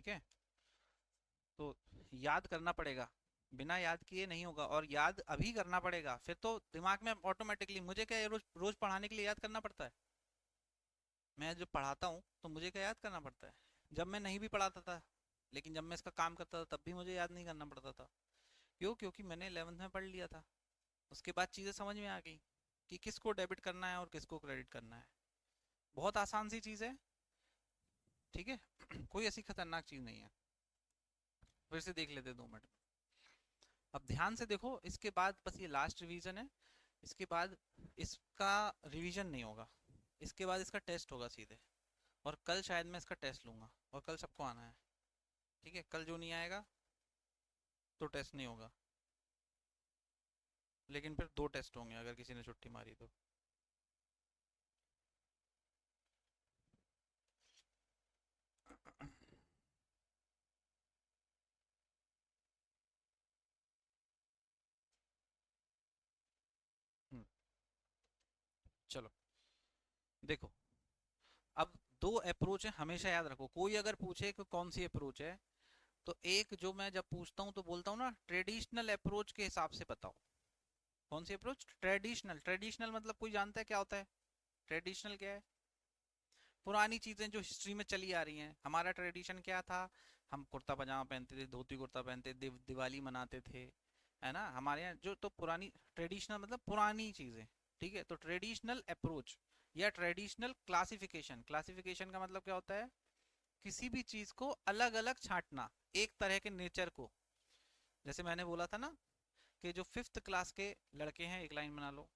ठीक है, तो याद करना पड़ेगा, बिना याद किए नहीं होगा, और याद अभी करना पड़ेगा, फिर तो दिमाग में ऑटोमेटिकली, मुझे क्या है, रोज रोज पढ़ाने के लिए याद करना पड़ता है? मैं जब पढ़ाता हूँ तो मुझे क्या याद करना पड़ता है? जब मैं नहीं भी पढ़ाता था, लेकिन जब मैं इसका काम करता था तब भी मुझे याद नहीं करना पड़ता था। क्यों? क्योंकि मैंने 11th में पढ़ लिया था। उसके बाद चीज़ें समझ में आ गई कि किसको डेबिट करना है और किसको क्रेडिट करना है। बहुत आसान सी चीज़ है। ठीक है। कोई ऐसी खतरनाक चीज़ नहीं है। फिर से देख लेते 2 मिनट में। अब ध्यान से देखो, इसके बाद बस ये लास्ट रिवीजन है। इसके बाद इसका रिवीजन नहीं होगा, इसके बाद इसका टेस्ट होगा सीधे। और कल शायद मैं इसका टेस्ट लूंगा, और कल सबको आना है। ठीक है, कल जो नहीं आएगा तो टेस्ट नहीं होगा। लेकिन फिर 2 टेस्ट होंगे अगर किसी ने छुट्टी मारी तो। हम्म, चलो देखो। अब 2 अप्रोच है, हमेशा याद रखो। कोई अगर पूछे कि कौन सी अप्रोच है, तो एक जो मैं जब पूछता हूँ तो बोलता हूँ ना, ट्रेडिशनल अप्रोच के हिसाब से बताओ। कौन सी अप्रोच? ट्रेडिशनल। ट्रेडिशनल मतलब कोई जानता है क्या होता है? ट्रेडिशनल क्या है? पुरानी चीजें जो हिस्ट्री में चली आ रही हैं। हमारा ट्रेडिशन क्या था? हम कुर्ता पजामा पहनते थे, धोती कुर्ता पहनते, दिवाली मनाते थे, है ना? हमारे यहाँ जो तो पुरानी ट्रेडिशनल मतलब पुरानी चीजें। ठीक है, तो ट्रेडिशनल अप्रोच या ट्रेडिशनल क्लासिफिकेशन, क्लासिफिकेशन का मतलब क्या होता है? किसी भी चीज को अलग अलग छांटना, एक तरह के नेचर को। जैसे मैंने बोला था ना कि जो 5th क्लास के लड़के हैं, एक लाइन बना लो।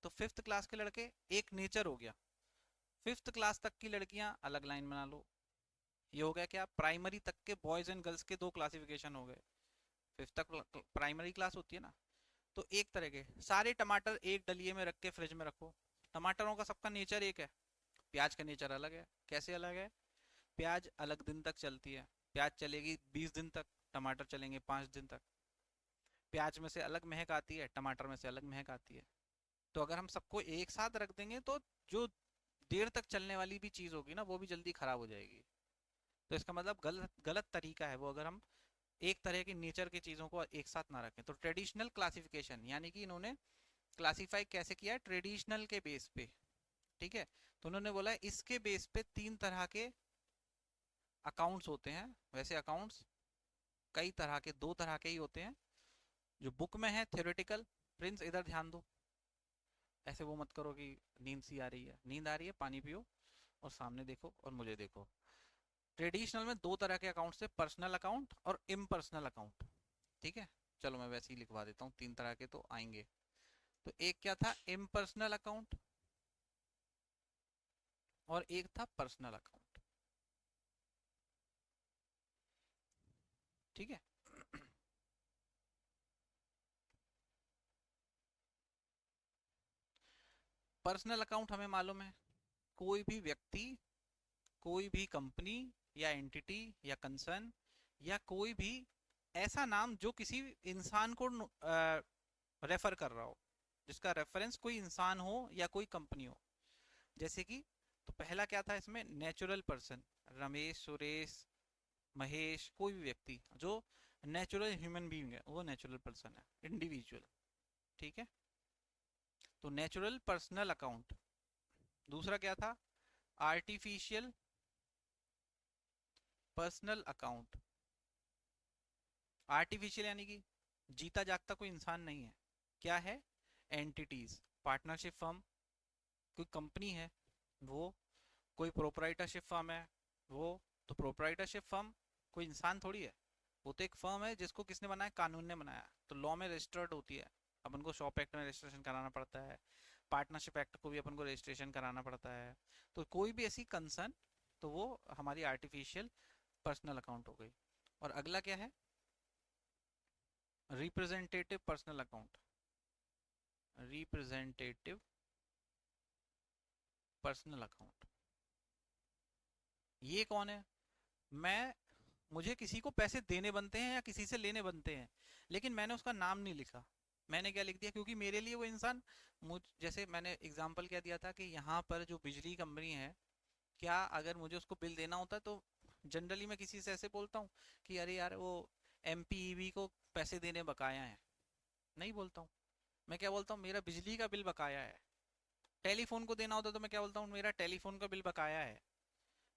तो 5th क्लास के लड़के एक नेचर हो गया। 5th क्लास तक की लड़कियां अलग लाइन बना लो। ये हो गया क्या? प्राइमरी तक के बॉयज एंड गर्ल्स के 2 क्लासिफिकेशन हो गए। 5th तक प्राइमरी क्लास होती है ना। तो एक तरह के सारे टमाटर एक डलिए में रख के फ्रिज में रखो। टमाटरों का सबका नेचर एक है। प्याज का नेचर अलग है। कैसे अलग है? प्याज अलग दिन तक चलती है। प्याज चलेगी 20 दिन तक, टमाटर चलेंगे 5 दिन तक। प्याज में से अलग महक आती है, टमाटर में से अलग महक आती है। तो अगर हम सबको एक साथ रख देंगे तो जो देर तक चलने वाली भी चीज होगी ना, वो भी जल्दी खराब हो जाएगी। तो इसका मतलब गलत गलत तरीका है वो, अगर हम एक तरह की नेचर की चीजों को एक साथ ना रखें। तो ट्रेडिशनल क्लासिफिकेशन यानी कि इन्होंने क्लासिफाई कैसे किया है? ट्रेडिशनल के बेस पे। ठीक है, तो उन्होंने बोला इसके बेस पे 3 तरह के अकाउंट्स होते हैं। वैसे अकाउंट्स कई तरह के, 2 तरह के ही होते हैं। जो बुक में है थ्योरेटिकल। प्रिंस इधर ध्यान दो, ऐसे वो मत करो कि नींद सी आ रही है। नींद आ रही है, पानी पियो और सामने देखो और मुझे देखो। ट्रेडिशनल में 2 तरह के अकाउंट है, पर्सनल अकाउंट और इम्पर्सनल अकाउंट। ठीक है, चलो मैं वैसे ही लिखवा देता हूँ, 3 तरह के तो आएंगे। तो एक क्या था? Impersonal account. और एक था पर्सनल अकाउंट। ठीक है। पर्सनल अकाउंट हमें मालूम है, कोई भी व्यक्ति, कोई भी कंपनी या एंटिटी या कंसर्न या कोई भी ऐसा नाम जो किसी इंसान को रेफर कर रहा हो, जिसका रेफरेंस कोई इंसान हो या कोई कंपनी हो। जैसे कि, तो पहला क्या था इसमें? Natural person. रमेश, सुरेश, महेश, कोई भी व्यक्ति जो नेचुरल ह्यूमन बीइंग है, वो नेचुरल पर्सन है, इंडिविजुअल। ठीक है, तो नेचुरल पर्सनल अकाउंट। दूसरा क्या था? Artificial personal account. आर्टिफिशियल यानी कि जीता जागता कोई इंसान नहीं है। क्या है? एंटिटीज, पार्टनरशिप फर्म, कोई कंपनी है वो, कोई प्रोपराइटरशिप फर्म है वो। तो प्रोपराइटरशिप फर्म कोई इंसान थोड़ी है, वो तो एक फर्म है जिसको किसने बनाया? कानून ने बनाया। तो लॉ में रजिस्टर्ड होती है, अपन को शॉप एक्ट में रजिस्ट्रेशन कराना पड़ता है। पार्टनरशिप एक्ट को भी अपन को रजिस्ट्रेशन कराना पड़ता है। तो कोई भी ऐसी कंसर्न, तो वो हमारी आर्टिफिशियल पर्सनल अकाउंट हो गई। और अगला क्या है? Representative personal account. Representative personal account, ये कौन है? मैं, मुझे किसी को पैसे देने बनते हैं या किसी से लेने बनते हैं, लेकिन मैंने उसका नाम नहीं लिखा। मैंने क्या लिख दिया? क्योंकि मेरे लिए वो इंसान, मुझ जैसे मैंने एग्जांपल क्या दिया था कि यहाँ पर जो बिजली कंपनी है, क्या अगर मुझे उसको बिल देना होता है तो जनरली मैं किसी से ऐसे बोलता हूँ कि अरे यार वो एमपीईबी को पैसे देने बकाया है, नहीं बोलता हूँ। मैं क्या बोलता हूँ, मेरा बिजली का बिल बकाया है। टेलीफोन को देना होता तो मैं क्या बोलता हूँ, मेरा टेलीफोन का बिल बकाया है।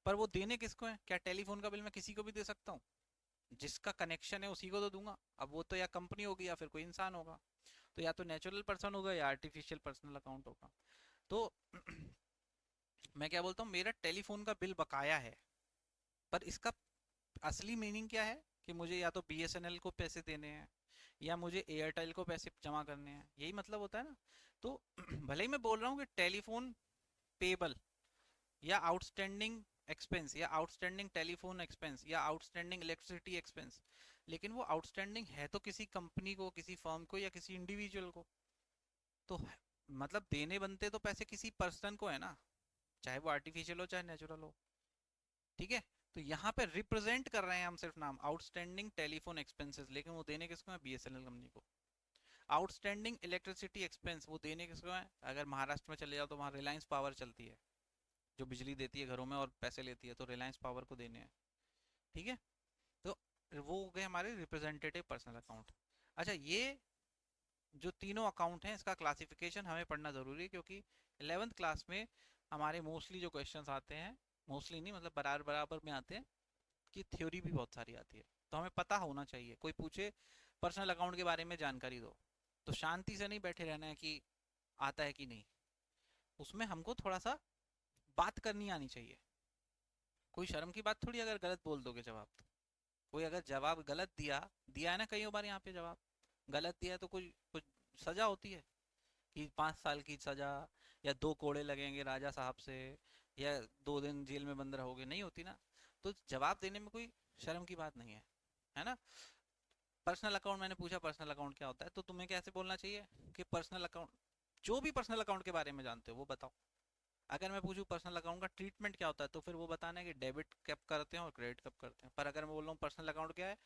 पर वो देने किसको है? क्या टेलीफोन का बिल मैं किसी को भी दे सकता हूँ? जिसका कनेक्शन है उसी को तो दूंगा। अब वो तो या कंपनी होगी या फिर कोई इंसान होगा। तो या तो नेचुरल पर्सन होगा या आर्टिफिशियल पर्सनल अकाउंट होगा। तो मैं क्या बोलता हूँ, मेरा टेलीफोन का बिल बकाया है। पर इसका असली मीनिंग क्या है? कि मुझे या तो बीएसएनएल को पैसे देने हैं या मुझे एयरटेल को पैसे जमा करने हैं, यही मतलब होता है ना। तो भले ही मैं बोल रहा हूँ कि टेलीफोन पेबल या आउटस्टैंडिंग एक्सपेंस या आउटस्टैंडिंग टेलीफोन एक्सपेंस या आउटस्टैंडिंग इलेक्ट्रिसिटी एक्सपेंस, लेकिन वो आउटस्टैंडिंग है तो किसी कंपनी को, किसी फर्म को या किसी इंडिविजुअल को। तो मतलब देने बनते तो पैसे किसी पर्सन को है ना, चाहे वो आर्टिफिशियल हो चाहे नेचुरल हो। ठीक है। तो यहाँ पे रिप्रेजेंट कर रहे हैं हम सिर्फ नाम आउटस्टैंडिंग टेलीफोन एक्सपेंसेस, लेकिन वो देने किसको है? बीएसएनएल कंपनी को। आउटस्टैंडिंग इलेक्ट्रिसिटी एक्सपेंस वो देने किसको है? अगर महाराष्ट्र में चले जाओ तो वहाँ रिलायंस पावर चलती है, जो बिजली देती है घरों में और पैसे लेती है, तो रिलायंस पावर को देने हैं। ठीक है। तो वो हो गए हमारे रिप्रेजेंटेटिव पर्सनल अकाउंट। अच्छा, ये जो तीनों अकाउंट हैं इसका क्लासिफिकेशन हमें पढ़ना ज़रूरी है, क्योंकि 11th क्लास में हमारे मोस्टली जो क्वेश्चंस आते हैं, मोस्टली नहीं मतलब बराबर बराबर में आते हैं, कि थ्योरी भी बहुत सारी आती है। तो हमें पता होना चाहिए, कोई पूछे पर्सनल अकाउंट के बारे में जानकारी दो, तो शांति से नहीं बैठे रहना है कि आता है कि नहीं। उसमें हमको थोड़ा सा बात करनी आनी चाहिए। कोई शर्म की बात थोड़ी अगर गलत बोल दोगे जवाब तो। कोई अगर जवाब गलत दिया, दिया है ना कई बार यहाँ पे जवाब गलत दिया है, तो कुछ कुछ सजा होती है कि 5 साल की सजा, या 2 कोड़े लगेंगे राजा साहब से, या 2 दिन जेल में बंद रहोगे, नहीं होती ना। तो जवाब देने में कोई शर्म की बात नहीं है ना। पर्सनल अकाउंट मैंने पूछा पर्सनल अकाउंट क्या होता है, तो तुम्हें कैसे बोलना चाहिए कि पर्सनल अकाउंट, जो भी पर्सनल अकाउंट के बारे में जानते हो वो बताओ। अगर मैं पूछूं पर्सनल अकाउंट का ट्रीटमेंट क्या होता है, तो फिर वो बताना है कि डेबिट कब करते हैं और क्रेडिट कब करते हैं। पर अगर मैं बोल रहा हूँ पर्सनल अकाउंट क्या है,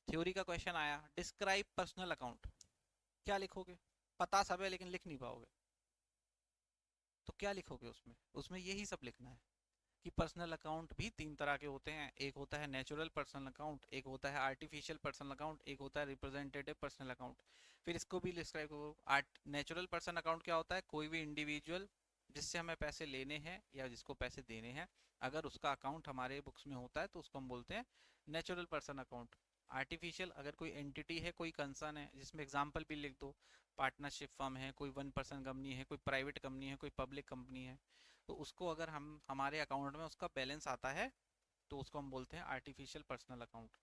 थ्योरी का क्वेश्चन आया डिस्क्राइब पर्सनल अकाउंट, क्या लिखोगे? पता सब है लेकिन लिख नहीं पाओगे, तो क्या लिखोगे उसमें? उसमें यही सब लिखना है कि पर्सनल अकाउंट भी 3 तरह के होते हैं। एक होता है नेचुरल पर्सनल अकाउंट, एक होता है आर्टिफिशियल पर्सनल अकाउंट, एक होता है रिप्रेजेंटेटिव पर्सनल अकाउंट। फिर इसको भी डिस्क्राइब करो। नेचुरल पर्सनल अकाउंट क्या होता है? कोई भी इंडिविजुअल जिससे हमें पैसे लेने हैं या जिसको पैसे देने हैं, अगर उसका अकाउंट हमारे बुक्स में होता है तो उसको हम बोलते हैं नेचुरल पर्सन अकाउंट। आर्टिफिशियल, अगर कोई एंटिटी है, कोई कंसर्न है, जिसमें एग्जाम्पल भी लिख दो, पार्टनरशिप फर्म है, कोई 1 पर्सन कंपनी है, कोई प्राइवेट कंपनी है, कोई पब्लिक कंपनी है, तो उसको अगर हम हमारे अकाउंट में उसका बैलेंस आता है तो उसको हम बोलते हैं artificial personal account.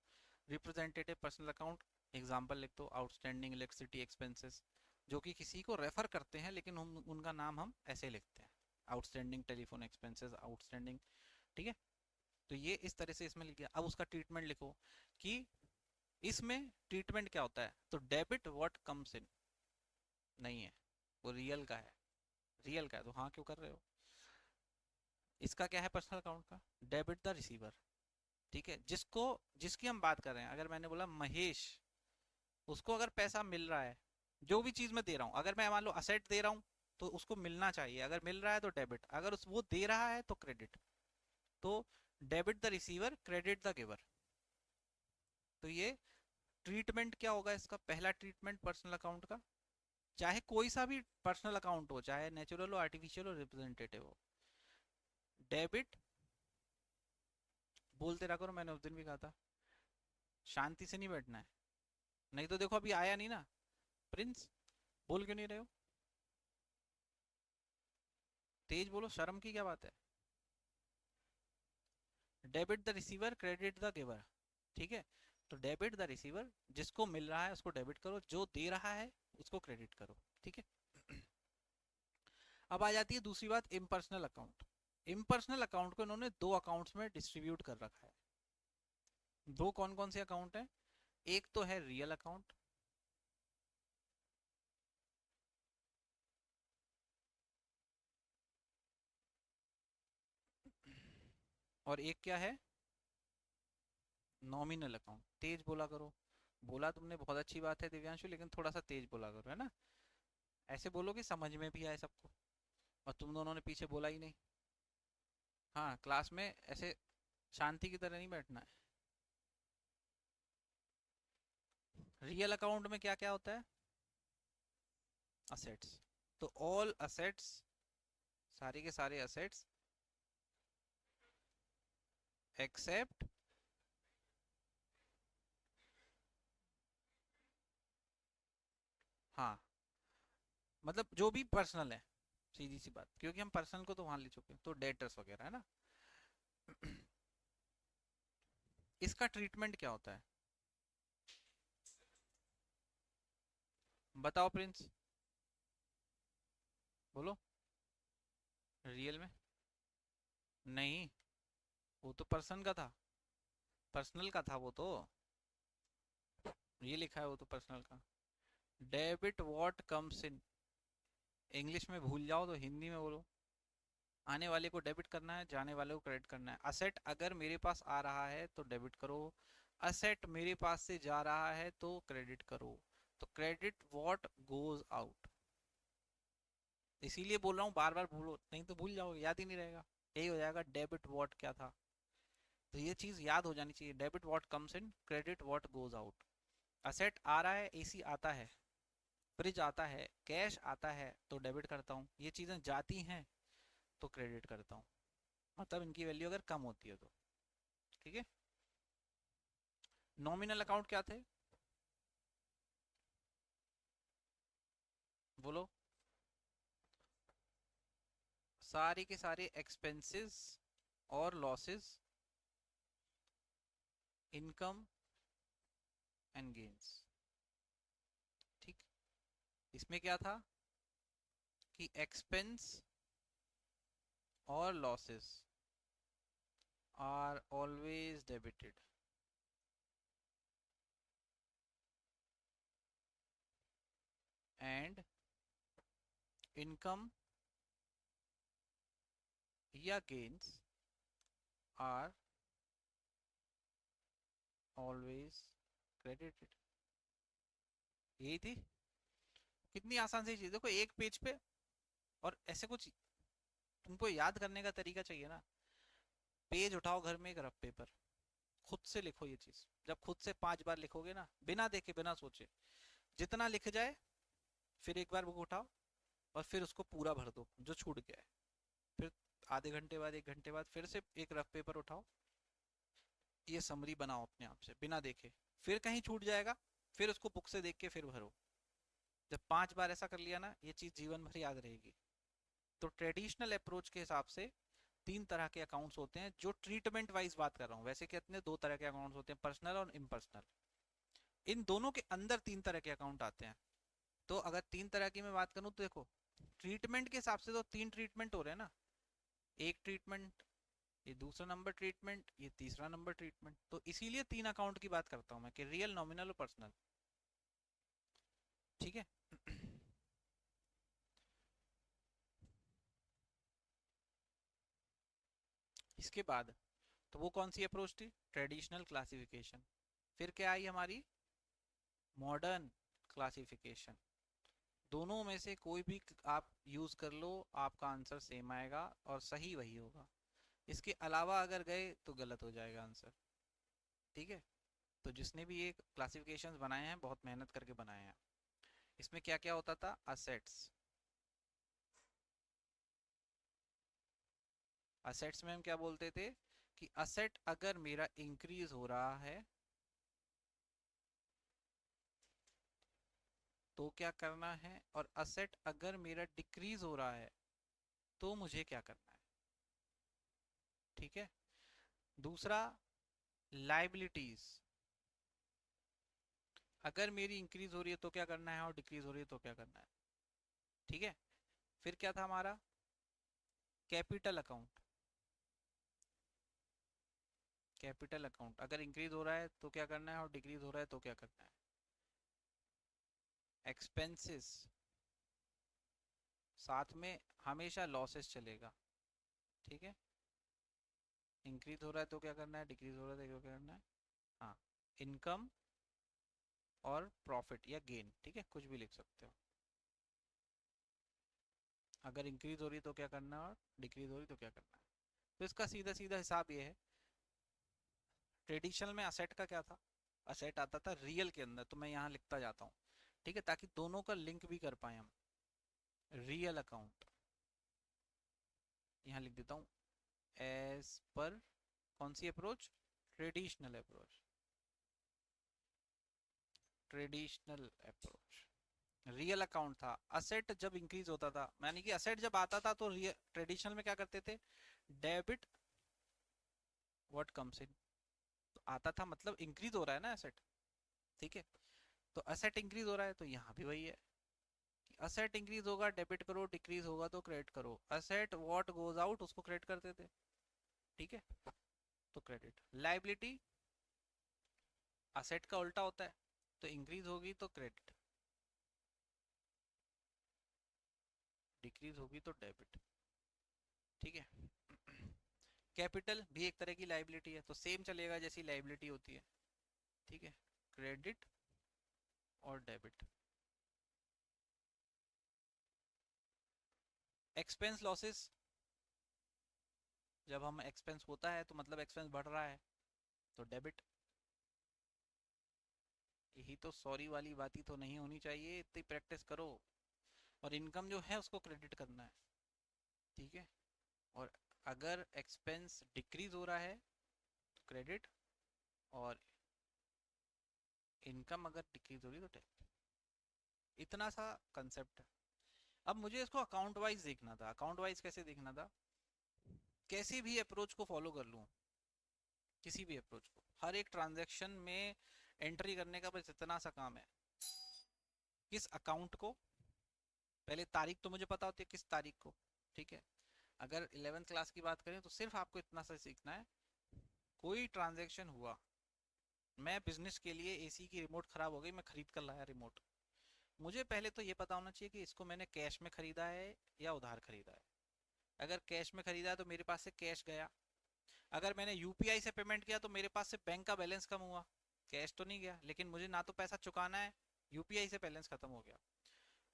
Representative personal account, example लिख दो आउटस्टैंडिंग इलेक्ट्रिसिटी एक्सपेंसेस, जो कि किसी को रेफर करते हैं लेकिन उनका नाम हम ऐसे लिखते हैं, आउटस्टैंडिंग टेलीफोन एक्सपेंसेस, आउटस्टैंडिंग। ठीक है। तो ये इस तरह से इसमें लिख गया। अब उसका ट्रीटमेंट लिखो कि इसमें ट्रीटमेंट क्या होता है। तो डेबिट व्हाट कम्स इन नहीं है, वो रियल का है। रियल का है तो हाँ क्यों कर रहे हो। इसका क्या है पर्सनल अकाउंट का? Debit the receiver. ठीक है, जिसको, जिसकी हम बात कर रहे हैं, अगर मैंने बोला महेश, उसको अगर पैसा मिल रहा है, जो भी चीज मैं दे रहा हूँ, अगर मैं मान लो असेट दे रहा हूँ तो उसको मिलना चाहिए, अगर मिल रहा है तो डेबिट, अगर वो दे रहा है तो क्रेडिट। तो debit the receiver, credit the giver. तो ये ट्रीटमेंट क्या होगा इसका? पहला ट्रीटमेंट पर्सनल अकाउंट का, चाहे कोई सा भी पर्सनल अकाउंट हो, चाहे नेचुरल हो, आर्टिफिशियल हो, रिप्रेजेंटेटिव हो, डेबिट, बोलते रहा करो, मैंने उस दिन भी कहा था, शांति से नहीं बैठना है। नहीं तो देखो अभी आया नहीं ना प्रिंस, बोल क्यों नहीं रहे हो? तेज बोलो, शर्म की क्या बात है? Debit the receiver, credit the giver. ठीक है। तो डेबिट द रिसीवर, जिसको मिल रहा है उसको डेबिट करो, जो दे रहा है उसको क्रेडिट करो। ठीक है। अब आ जाती है दूसरी बात, इम्पर्सनल अकाउंट। इम्पर्सनल अकाउंट को इन्होंने 2 अकाउंट्स में डिस्ट्रीब्यूट कर रखा है। दो कौन कौन से अकाउंट है? एक तो है रियल अकाउंट, और एक क्या है? Nominal account. तेज बोला करो। बोला तुमने, बहुत अच्छी बात है दिव्यांशु, लेकिन थोड़ा सा तेज बोला करो, है ना। ऐसे बोलो कि समझ में भी आए सबको। और तुम दोनों ने पीछे बोला ही नहीं। हाँ, क्लास में ऐसे शांति की तरह नहीं बैठना है। रियल अकाउंट में क्या क्या होता है? असेट्स। तो ऑल असेट्स, सारे के सारे असेट्स एक्सेप्ट, हाँ, मतलब जो भी पर्सनल है, सीधी सी बात, क्योंकि हम पर्सनल को तो वहां ले चुके हैं, तो डेटर्स वगैरह है ना। इसका ट्रीटमेंट क्या होता है? बताओ प्रिंस, बोलो। रियल में? नहीं, वो तो पर्सन का था, पर्सनल का था वो तो, ये लिखा है वो तो पर्सनल का। Debit what comes in, English में भूल जाओ तो हिंदी में बोलो। आने वाले को डेबिट करना है, जाने वाले को क्रेडिट करना है। असेट अगर मेरे पास आ रहा है तो डेबिट करो, असेट मेरे पास से जा रहा है तो क्रेडिट करो। तो क्रेडिट व्हाट गोज आउट, इसीलिए बोल रहा हूँ बार बार भूलो, नहीं तो भूल जाओगे, याद ही नहीं रहेगा। यही हो जाएगा, डेबिट व्हाट क्या था। तो ये चीज याद हो जानी चाहिए, debit what comes in, credit what goes out. Asset आ रहा है, एसी आता है, फ्रिज आता है, कैश आता है तो डेबिट करता हूँ, ये चीजें जाती हैं तो क्रेडिट करता हूँ, मतलब इनकी वैल्यू अगर कम होती है तो। ठीक है। नॉमिनल अकाउंट क्या थे? बोलो। सारे के सारे एक्सपेंसेस और लॉसेस, इनकम एंड गेन्स। ठीक। इसमें क्या था कि एक्सपेंस और losses are always debited and income या गेन्स आर ऑलवेज क्रेडिटेड। यही थी। कितनी आसान सी चीज, देखो एक पेज पे, और ऐसे कुछ तुमको याद करने का तरीका चाहिए ना। पेज उठाओ घर में, एक रफ पेपर, खुद से लिखो ये चीज। जब खुद से 5 बार लिखोगे ना, बिना देखे बिना सोचे, जितना लिख जाए, फिर एक बार बुक उठाओ और फिर उसको पूरा भर दो जो छूट गया है। फिर आधे घंटे बाद, 1 घंटे बाद फिर से एक रफ पेपर उठाओ, ये समरी बनाओ अपने आप से बिना देखे। फिर कहीं छूट जाएगा, फिर उसको बुक से देख के फिर भरो। जब 5 बार ऐसा कर लिया ना, ये चीज जीवन भर याद रहेगी। तो ट्रेडिशनल अप्रोच के हिसाब से 3 तरह के अकाउंट्स होते हैं, जो ट्रीटमेंट वाइज बात कर रहा हूँ। वैसे कितने 2 तरह के अकाउंट्स होते हैं, पर्सनल और इम्पर्सनल। इन दोनों के अंदर 3 तरह के अकाउंट आते हैं। तो अगर 3 तरह की मैं बात करूँ तो देखो, ट्रीटमेंट के हिसाब से तो 3 ट्रीटमेंट हो रहे हैं ना। एक ट्रीटमेंट, ये दूसरा नंबर ट्रीटमेंट, ये तीसरा नंबर ट्रीटमेंट। तो इसीलिए 3 अकाउंट की बात करता हूँ मैं, कि रियल, नॉमिनल और पर्सनल। ठीक है। इसके बाद, तो वो कौन सी अप्रोच थी? Traditional classification. फिर क्या आई हमारी? Modern classification. दोनों में से कोई भी आप यूज कर लो, आपका आंसर सेम आएगा और सही वही होगा। इसके अलावा अगर गए तो गलत हो जाएगा आंसर। ठीक है। तो जिसने भी ये क्लासिफिकेशंस बनाए हैं, बहुत मेहनत करके बनाए हैं। इसमें क्या क्या होता था? असेट्स, असेट्स में हम क्या बोलते थे कि असेट अगर मेरा इंक्रीज हो रहा है तो क्या करना है, और असेट अगर मेरा डिक्रीज हो रहा है तो मुझे क्या करना है। ठीक है। दूसरा, लाइबिलिटीज, अगर मेरी इंक्रीज हो रही है तो क्या करना है, और डिक्रीज हो रही है तो क्या करना है। ठीक है। फिर क्या था हमारा? कैपिटल अकाउंट, कैपिटल अकाउंट अगर इंक्रीज हो रहा है तो क्या करना है, और डिक्रीज हो रहा है तो क्या करना है। एक्सपेंसेस, साथ में हमेशा लॉसेस चलेगा। ठीक है। इंक्रीज हो रहा है तो क्या करना है, डिक्रीज हो रहा है तो क्या करना है। हाँ, इनकम और प्रॉफिट या गेन, ठीक है, कुछ भी लिख सकते हो। अगर इंक्रीज हो रही है तो क्या करना है, और डिक्रीज हो रही है तो क्या करना है। तो इसका सीधा सीधा हिसाब ये है ट्रेडिशनल में असेट का क्या था, असेट आता था रियल के अंदर, तो मैं यहाँ लिखता जाता हूँ, ठीक है, ताकि दोनों का लिंक भी कर पाए हम। रियल अकाउंट यहाँ लिख देता हूँ एज पर कौन सी approach, traditional approach, traditional approach. Real account था, असेट जब इंक्रीज होता था, यानी कि असेट जब आता था तो ट्रेडिशनल में क्या करते थे, डेबिट व्हाट कम्स इन, तो आता था मतलब इंक्रीज हो रहा है ना एसेट, ठीक है, तो असेट इंक्रीज हो रहा है, तो यहाँ भी वही है, असेट इंक्रीज होगा डेबिट करो, डिक्रीज होगा तो क्रेडिट करो, असेट व्हाट गोज आउट उसको क्रेडिट करते थे, ठीक है, तो क्रेडिट। लाइबिलिटी असेट का उल्टा होता है, तो इंक्रीज होगी तो क्रेडिट, डिक्रीज होगी तो डेबिट, ठीक है। कैपिटल भी एक तरह की लाइबिलिटी है, तो सेम चलेगा जैसी लाइबिलिटी होती है, ठीक है, क्रेडिट और डेबिट। एक्सपेंस लॉसेस, जब हम एक्सपेंस होता है तो मतलब एक्सपेंस बढ़ रहा है, तो डेबिट। यही तो सॉरी वाली बात ही तो नहीं होनी चाहिए, इतनी प्रैक्टिस करो। और इनकम जो है उसको क्रेडिट करना है, ठीक है, और अगर एक्सपेंस डिक्रीज हो रहा है तो क्रेडिट, और इनकम अगर डिक्रीज हो रही है तो डेबिट। इतना सा कंसेप्ट है। अब मुझे इसको अकाउंट वाइज देखना था, अकाउंट वाइज कैसे देखना था, कैसी भी अप्रोच को फॉलो कर लूँ, किसी भी अप्रोच को, हर एक ट्रांजैक्शन में एंट्री करने का बस इतना सा काम है, किस अकाउंट को, पहले तारीख तो मुझे पता होती है किस तारीख को, ठीक है, अगर 11th क्लास की बात करें तो सिर्फ आपको इतना सा सीखना है, कोई ट्रांजैक्शन हुआ, मैं बिजनेस के लिए एसी की रिमोट खराब हो गई, मैं खरीद कर लाया रिमोट, मुझे पहले तो ये पता होना चाहिए कि इसको मैंने कैश में खरीदा है या उधार खरीदा है। अगर कैश में खरीदा है तो मेरे पास से कैश गया, अगर मैंने यूपीआई से पेमेंट किया तो मेरे पास से बैंक का बैलेंस कम हुआ, कैश तो नहीं गया, लेकिन मुझे ना तो पैसा चुकाना है, यूपीआई से बैलेंस खत्म हो गया।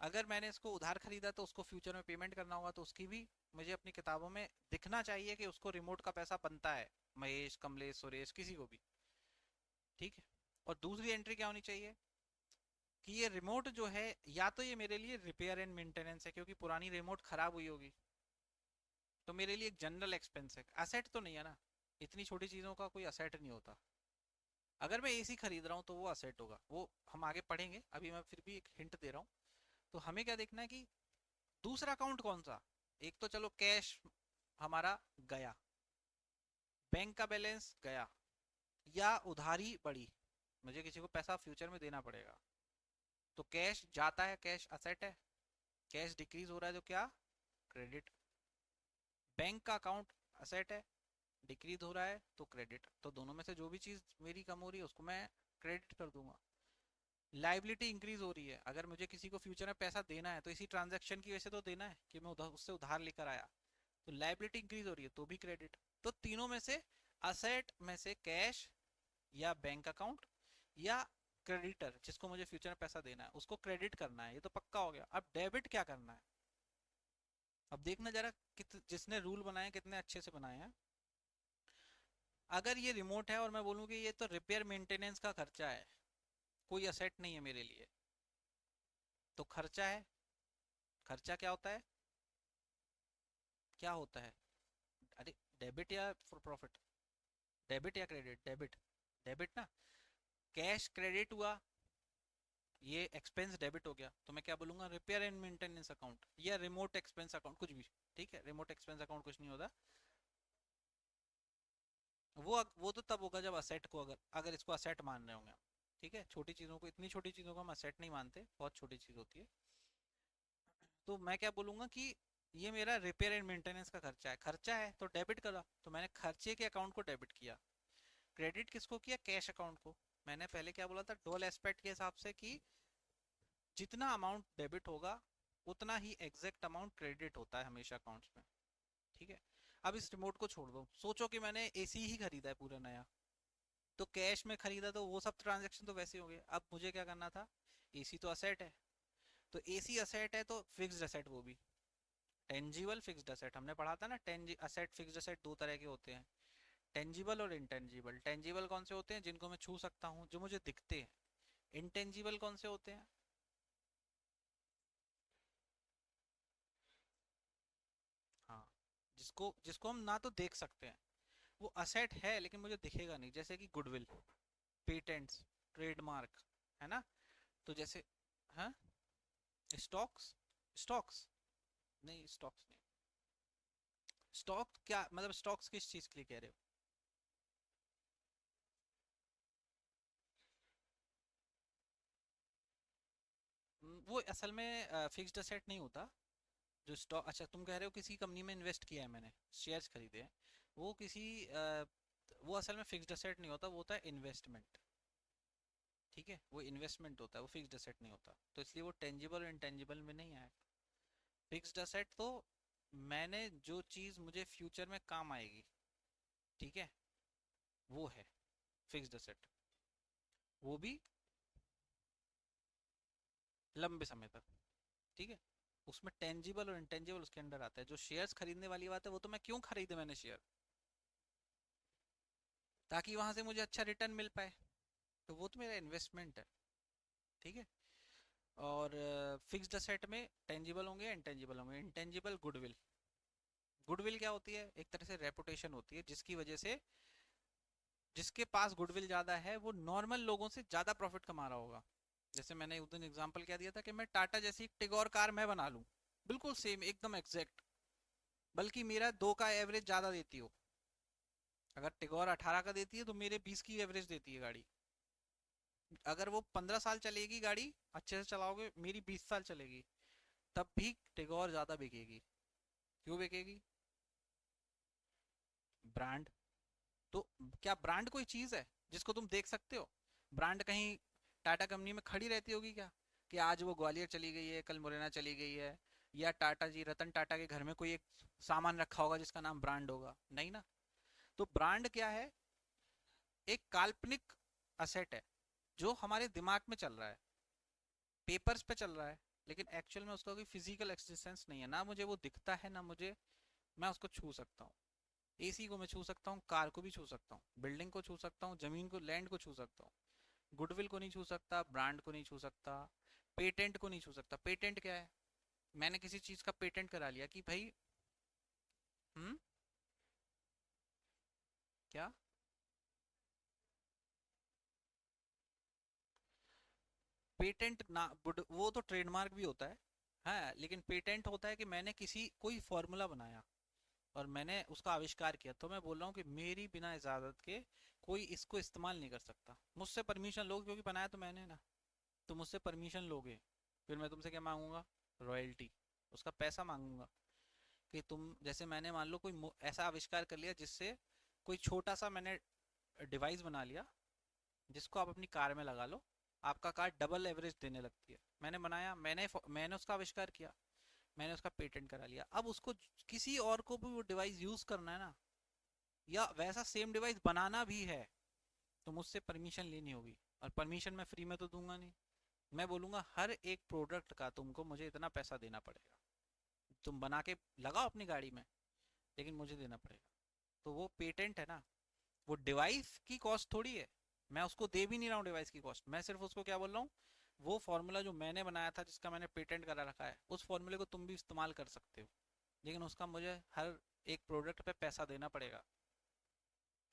अगर मैंने इसको उधार खरीदा तो उसको फ्यूचर में पेमेंट करना होगा, तो उसकी भी मुझे अपनी किताबों में दिखना चाहिए कि उसको रिमोट का पैसा बनता है, महेश कमलेश सुरेश किसी को भी, ठीक है। और दूसरी एंट्री क्या होनी चाहिए कि ये रिमोट जो है, या तो ये मेरे लिए रिपेयर एंड मेंटेनेंस है क्योंकि पुरानी रिमोट खराब हुई होगी, तो मेरे लिए एक जनरल एक्सपेंस है, असेट तो नहीं है ना, इतनी छोटी चीज़ों का कोई असेट नहीं होता। अगर मैं एसी खरीद रहा हूँ तो वो असेट होगा, वो हम आगे पढ़ेंगे, अभी मैं फिर भी एक हिंट दे रहा हूँ। तो हमें क्या देखना है कि दूसरा अकाउंट कौन सा, एक तो चलो कैश हमारा गया, बैंक का बैलेंस गया, या उधारी बढ़ी, मुझे किसी को पैसा फ्यूचर में देना पड़ेगा, तो कैश जाता है, कैश असेट है, कैश डिक्रीज हो रहा है तो क्या, क्रेडिट। बैंक का अकाउंट असेट है, डिक्रीज हो रहा है तो क्रेडिट, तो दोनों में से जो भी चीज़ मेरी कम हो रही है उसको मैं क्रेडिट कर दूंगा। लाइबिलिटी इंक्रीज हो रही है, अगर मुझे किसी को फ्यूचर में पैसा देना है तो इसी ट्रांजैक्शन की वजह से तो देना है कि मैं उधर उससे उधार लेकर आया, तो लाइबिलिटी इंक्रीज हो रही है तो भी क्रेडिट। तो तीनों में से, असेट में से कैश या बैंक अकाउंट या क्रेडिटर जिसको मुझे फ्यूचर में पैसा देना है उसको क्रेडिट करना है, ये तो पक्का हो गया। अब डेबिट क्या करना है, अब देखना जरा जिसने रूल बनाए कितने अच्छे से बनाए हैं। अगर ये रिमोट है और मैं बोलूँ कि ये तो रिपेयर मेंटेनेंस का खर्चा है, कोई असेट नहीं है मेरे लिए, तो खर्चा है, खर्चा क्या होता है, क्या होता है, अरे डेबिट या प्रॉफिट, डेबिट या क्रेडिट, डेबिट, डेबिट ना, कैश क्रेडिट हुआ, ये एक्सपेंस डेबिट हो गया, तो मैं क्या बोलूंगा, रिपेयर एंड मेंटेनेंस अकाउंट या रिमोट एक्सपेंस अकाउंट, कुछ भी, ठीक है, रिमोट एक्सपेंस अकाउंट कुछ नहीं होता। वो तो तब होगा जब असेट को, अगर अगर इसको असेट मान रहे होंगे हम, ठीक है, छोटी चीज़ों को, इतनी छोटी चीज़ों को हम असेट नहीं मानते, बहुत छोटी चीज़ होती है। तो मैं क्या बोलूंगा कि ये मेरा रिपेयर एंड मेंटेनेंस का खर्चा है, खर्चा है तो डेबिट करा, तो मैंने खर्चे के अकाउंट को डेबिट किया। क्रेडिट किसको किया, कैश अकाउंट को। मैंने पहले क्या बोला था, डोल एस्पेक्ट के हिसाब से कि जितना अमाउंट डेबिट होगा उतना ही एग्जैक्ट अमाउंट क्रेडिट होता है हमेशा अकाउंट्स में, ठीक है। अब इस रिमोट को छोड़ दो, सोचो कि मैंने एसी ही खरीदा है पूरा नया, तो कैश में खरीदा तो वो सब ट्रांजेक्शन तो वैसे हो गए, अब मुझे क्या करना था, एसी तो असेट है, तो एसी असेट है तो फिक्स्ड असेट वो भी, टेंजिबल फिक्स्ड असेट हमने पढ़ा था ना, टेंजी असेट फिक्स्ड असेट दो तरह के होते हैं, टेंजिबल और इंटेंजिबल। टेंजिबल कौन से होते हैं? जिनको मैं छू सकता हूँ, जो मुझे दिखते हैं। इंटेंजिबल कौन से होते हैं? हाँ, जिसको जिसको हम ना तो देख सकते हैं, वो असेट है लेकिन मुझे दिखेगा नहीं, जैसे कि गुडविल, पेटेंट्स, ट्रेडमार्क, है ना? तो जैसे, हाँ, स्टॉक्स, स्टॉक्स नहीं, स्टॉक्स नहीं। स्टॉक क्या मतलब? स्टॉक्स किस चीज के लिए कह रहे हो? वो असल में फिक्स्ड असेट नहीं होता। जो स्टॉक, अच्छा तुम कह रहे हो किसी कंपनी में इन्वेस्ट किया है मैंने, शेयर्स खरीदे हैं, वो किसी वो असल में फिक्स्ड असेट नहीं होता, वो होता है इन्वेस्टमेंट। ठीक है, वो इन्वेस्टमेंट होता है, वो फिक्स्ड असेट नहीं होता, तो इसलिए वो टेंजिबल और इंटेंजिबल में नहीं आएगा। फिक्स्ड असेट तो मैंने जो चीज़ मुझे फ्यूचर में काम आएगी, ठीक है, वो है फिक्स्ड असेट, वो भी लंबे समय तक। ठीक है, उसमें टेंजिबल और इंटेंजिबल उसके अंडर आता है। जो शेयर्स खरीदने वाली बात है, वो तो मैं क्यों खरीदे मैंने शेयर? ताकि वहां से मुझे अच्छा रिटर्न मिल पाए, तो वो तो मेरा इन्वेस्टमेंट है। ठीक है। और फिक्स्ड असेट में टेंजिबल होंगे, इंटेंजिबल होंगे। इंटेंजिबल गुडविल, गुडविल क्या होती है? एक तरह से रेपुटेशन होती है, जिसकी वजह से जिसके पास गुडविल ज्यादा है वो नॉर्मल लोगों से ज्यादा प्रॉफिट कमा रहा होगा। जैसे मैंने उस दिन एग्जांपल क्या दिया था कि मैं टाटा जैसी एक टिगोर कार मैं बना लूं, बिल्कुल सेम, एकदम एग्जैक्ट, बल्कि मेरा 2 का एवरेज ज्यादा देती हो। अगर टिगोर 18 का देती है तो मेरे 20 की एवरेज देती है गाड़ी। अगर वो 15 साल चलेगी गाड़ी, अच्छे से चलाओगे, मेरी 20 साल चलेगी, तब भी टिगोर ज्यादा बिकेगी। क्यों बिकेगी? ब्रांड। तो क्या ब्रांड कोई चीज है जिसको तुम देख सकते हो? ब्रांड कहीं टाटा कंपनी में खड़ी रहती होगी क्या, कि आज वो ग्वालियर चली गई है, कल मुरैना चली गई है? या टाटा जी, रतन टाटा के घर में कोई एक सामान रखा होगा जिसका नाम ब्रांड होगा? नहीं ना। तो ब्रांड क्या है? एक काल्पनिक असेट है जो हमारे दिमाग में चल रहा है, पेपर्स पे चल रहा है, लेकिन एक्चुअल में उसका कोई फिजिकल एक्सिस्टेंस नहीं है, ना मुझे वो दिखता है, ना मुझे, मैं उसको छू सकता हूँ। एसी को मैं छू सकता हूँ, कार को भी छू सकता हूँ, बिल्डिंग को छू सकता हूँ, जमीन को, लैंड को छू सकता हूँ। गुडविल को नहीं छू सकता, ब्रांड को नहीं छू सकता, पेटेंट को नहीं छू सकता। पेटेंट क्या है? मैंने किसी चीज का पेटेंट करा लिया कि भाई, हम्म, क्या? पेटेंट ना, वो तो ट्रेडमार्क भी होता है। हाँ, लेकिन पेटेंट होता है कि मैंने किसी कोई फॉर्मूला बनाया और मैंने उसका आविष्कार किया, तो मैं बोल रहा हूँ कि मेरी बिना इजाजत के कोई इसको इस्तेमाल नहीं कर सकता। मुझसे परमिशन लोगे, क्योंकि बनाया तो मैंने ना। तो मुझसे परमिशन लोगे, फिर मैं तुमसे क्या मांगूंगा? रॉयल्टी, उसका पैसा मांगूंगा। कि तुम, जैसे मैंने मान लो कोई ऐसा आविष्कार कर लिया जिससे कोई छोटा सा मैंने डिवाइस बना लिया, जिसको आप अपनी कार में लगा लो, आपका कार डबल एवरेज देने लगती है। मैंने बनाया, मैंने उसका आविष्कार किया, मैंने उसका पेटेंट करा लिया। अब उसको किसी और को भी वो डिवाइस यूज करना है ना, या वैसा सेम डिवाइस बनाना भी है, तो मुझसे परमिशन लेनी होगी। और परमिशन मैं फ्री में तो दूंगा नहीं। मैं बोलूंगा हर एक प्रोडक्ट का तुमको मुझे इतना पैसा देना पड़ेगा, तुम बना के लगाओ अपनी गाड़ी में, लेकिन मुझे देना पड़ेगा। तो वो पेटेंट है ना, वो डिवाइस की कॉस्ट थोड़ी है। मैं उसको दे भी नहीं रहा हूँ डिवाइस की कॉस्ट, मैं सिर्फ उसको क्या बोल रहा हूँ, वो फॉर्मूला जो मैंने बनाया था, जिसका मैंने पेटेंट करा रखा है, उस फॉर्मूले को तुम भी इस्तेमाल कर सकते हो, लेकिन उसका मुझे हर एक प्रोडक्ट पे पैसा देना पड़ेगा।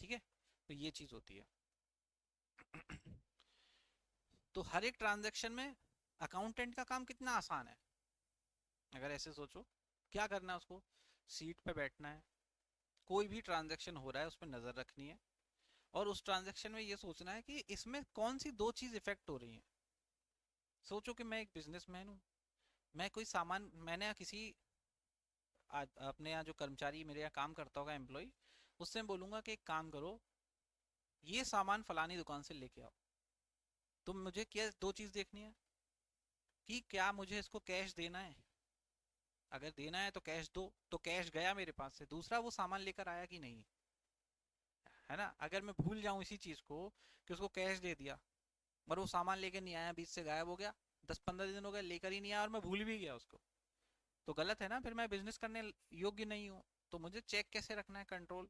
ठीक है, तो ये चीज होती है। तो हर एक ट्रांजैक्शन में अकाउंटेंट का काम कितना आसान है, अगर ऐसे सोचो। क्या करना है उसको? सीट पे बैठना है, कोई भी ट्रांजैक्शन हो रहा है उस पर नजर रखनी है, और उस ट्रांजैक्शन में ये सोचना है कि इसमें कौन सी दो चीज इफेक्ट हो रही हैं। सोचो कि मैं एक बिजनेसमैन हूँ, मैं कोई सामान, मैंने किसी अपने यहाँ जो कर्मचारी मेरे यहाँ काम करता होगा, एम्प्लॉय, उससे मैं बोलूंगा कि एक काम करो, ये सामान फलानी दुकान से लेके आओ। तो मुझे क्या दो चीज देखनी है, कि क्या मुझे इसको कैश देना है? अगर देना है तो कैश दो, तो कैश गया मेरे पास से। दूसरा, वो सामान लेकर आया कि नहीं, है ना? अगर मैं भूल जाऊं इसी चीज को, कि उसको कैश दे दिया और वो सामान लेकर नहीं आया, बीच से गायब हो गया, 10-15 दिन हो गए लेकर ही नहीं आया, और मैं भूल भी गया उसको, तो गलत है ना, फिर मैं बिजनेस करने योग्य नहीं हूँ। तो मुझे चेक कैसे रखना है, कंट्रोल?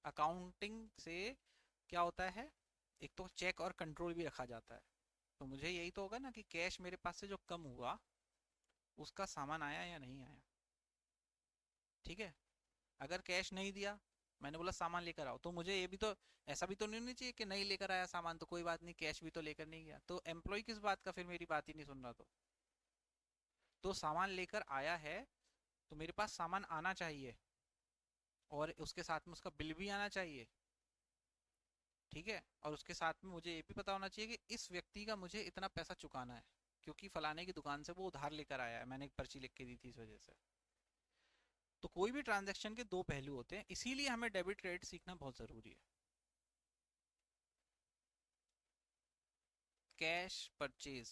अकाउंटिंग से क्या होता है, एक तो चेक और कंट्रोल भी रखा जाता है। तो मुझे यही तो होगा ना कि कैश मेरे पास से जो कम हुआ उसका सामान आया या नहीं आया। ठीक है, अगर कैश नहीं दिया, मैंने बोला सामान लेकर आओ, तो मुझे ये भी तो, ऐसा भी तो नहीं होना चाहिए कि नहीं लेकर आया सामान तो कोई बात नहीं, कैश भी तो लेकर नहीं गया, तो एम्प्लॉय किस बात का, फिर मेरी बात ही नहीं सुन रहा। तो सामान लेकर आया है तो मेरे पास सामान आना चाहिए, और उसके साथ में उसका बिल भी आना चाहिए। ठीक है, और उसके साथ में मुझे ये भी पता होना चाहिए कि इस व्यक्ति का मुझे इतना पैसा चुकाना है, क्योंकि फलाने की दुकान से वो उधार लेकर आया है, मैंने एक पर्ची लिख के दी थी इस वजह से। तो कोई भी ट्रांजैक्शन के दो पहलू होते हैं, इसीलिए हमें डेबिट क्रेडिट सीखना बहुत जरूरी है। कैश परचेज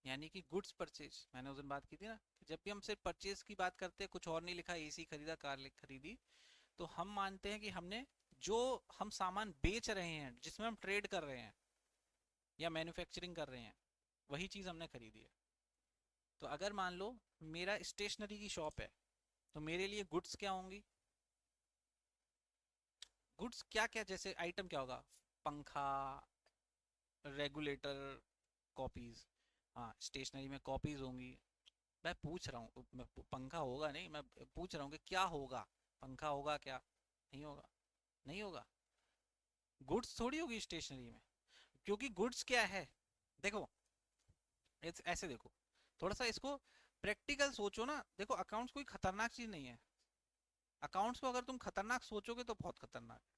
यानी कि गुड्स परचेज, मैंने उस दिन बात की थी ना कि जब भी हम सिर्फ परचेज की बात करते हैं, कुछ और नहीं लिखा, एसी खरीदा, कार खरीदी, तो हम मानते हैं कि हमने जो हम सामान बेच रहे हैं, जिसमें हम ट्रेड कर रहे हैं या मैन्युफैक्चरिंग कर रहे हैं, वही चीज़ हमने खरीदी है। तो अगर मान लो मेरा स्टेशनरी की शॉप है, तो मेरे लिए गुड्स क्या होंगी, गुड्स क्या क्या जैसे आइटम क्या होगा, पंखा, रेगुलेटर, कॉपीज। हाँ, स्टेशनरी में कॉपीज होंगी। मैं पूछ रहा हूँ, पंखा होगा नहीं, मैं पूछ रहा हूँ कि क्या होगा, पंखा होगा क्या, नहीं होगा, नहीं होगा। गुड्स थोड़ी होगी स्टेशनरी में, क्योंकि गुड्स क्या है, देखो ऐसे देखो, थोड़ा सा इसको प्रैक्टिकल सोचो ना। देखो अकाउंट्स कोई खतरनाक चीज नहीं है, अकाउंट्स को अगर तुम खतरनाक सोचोगे तो बहुत खतरनाक है।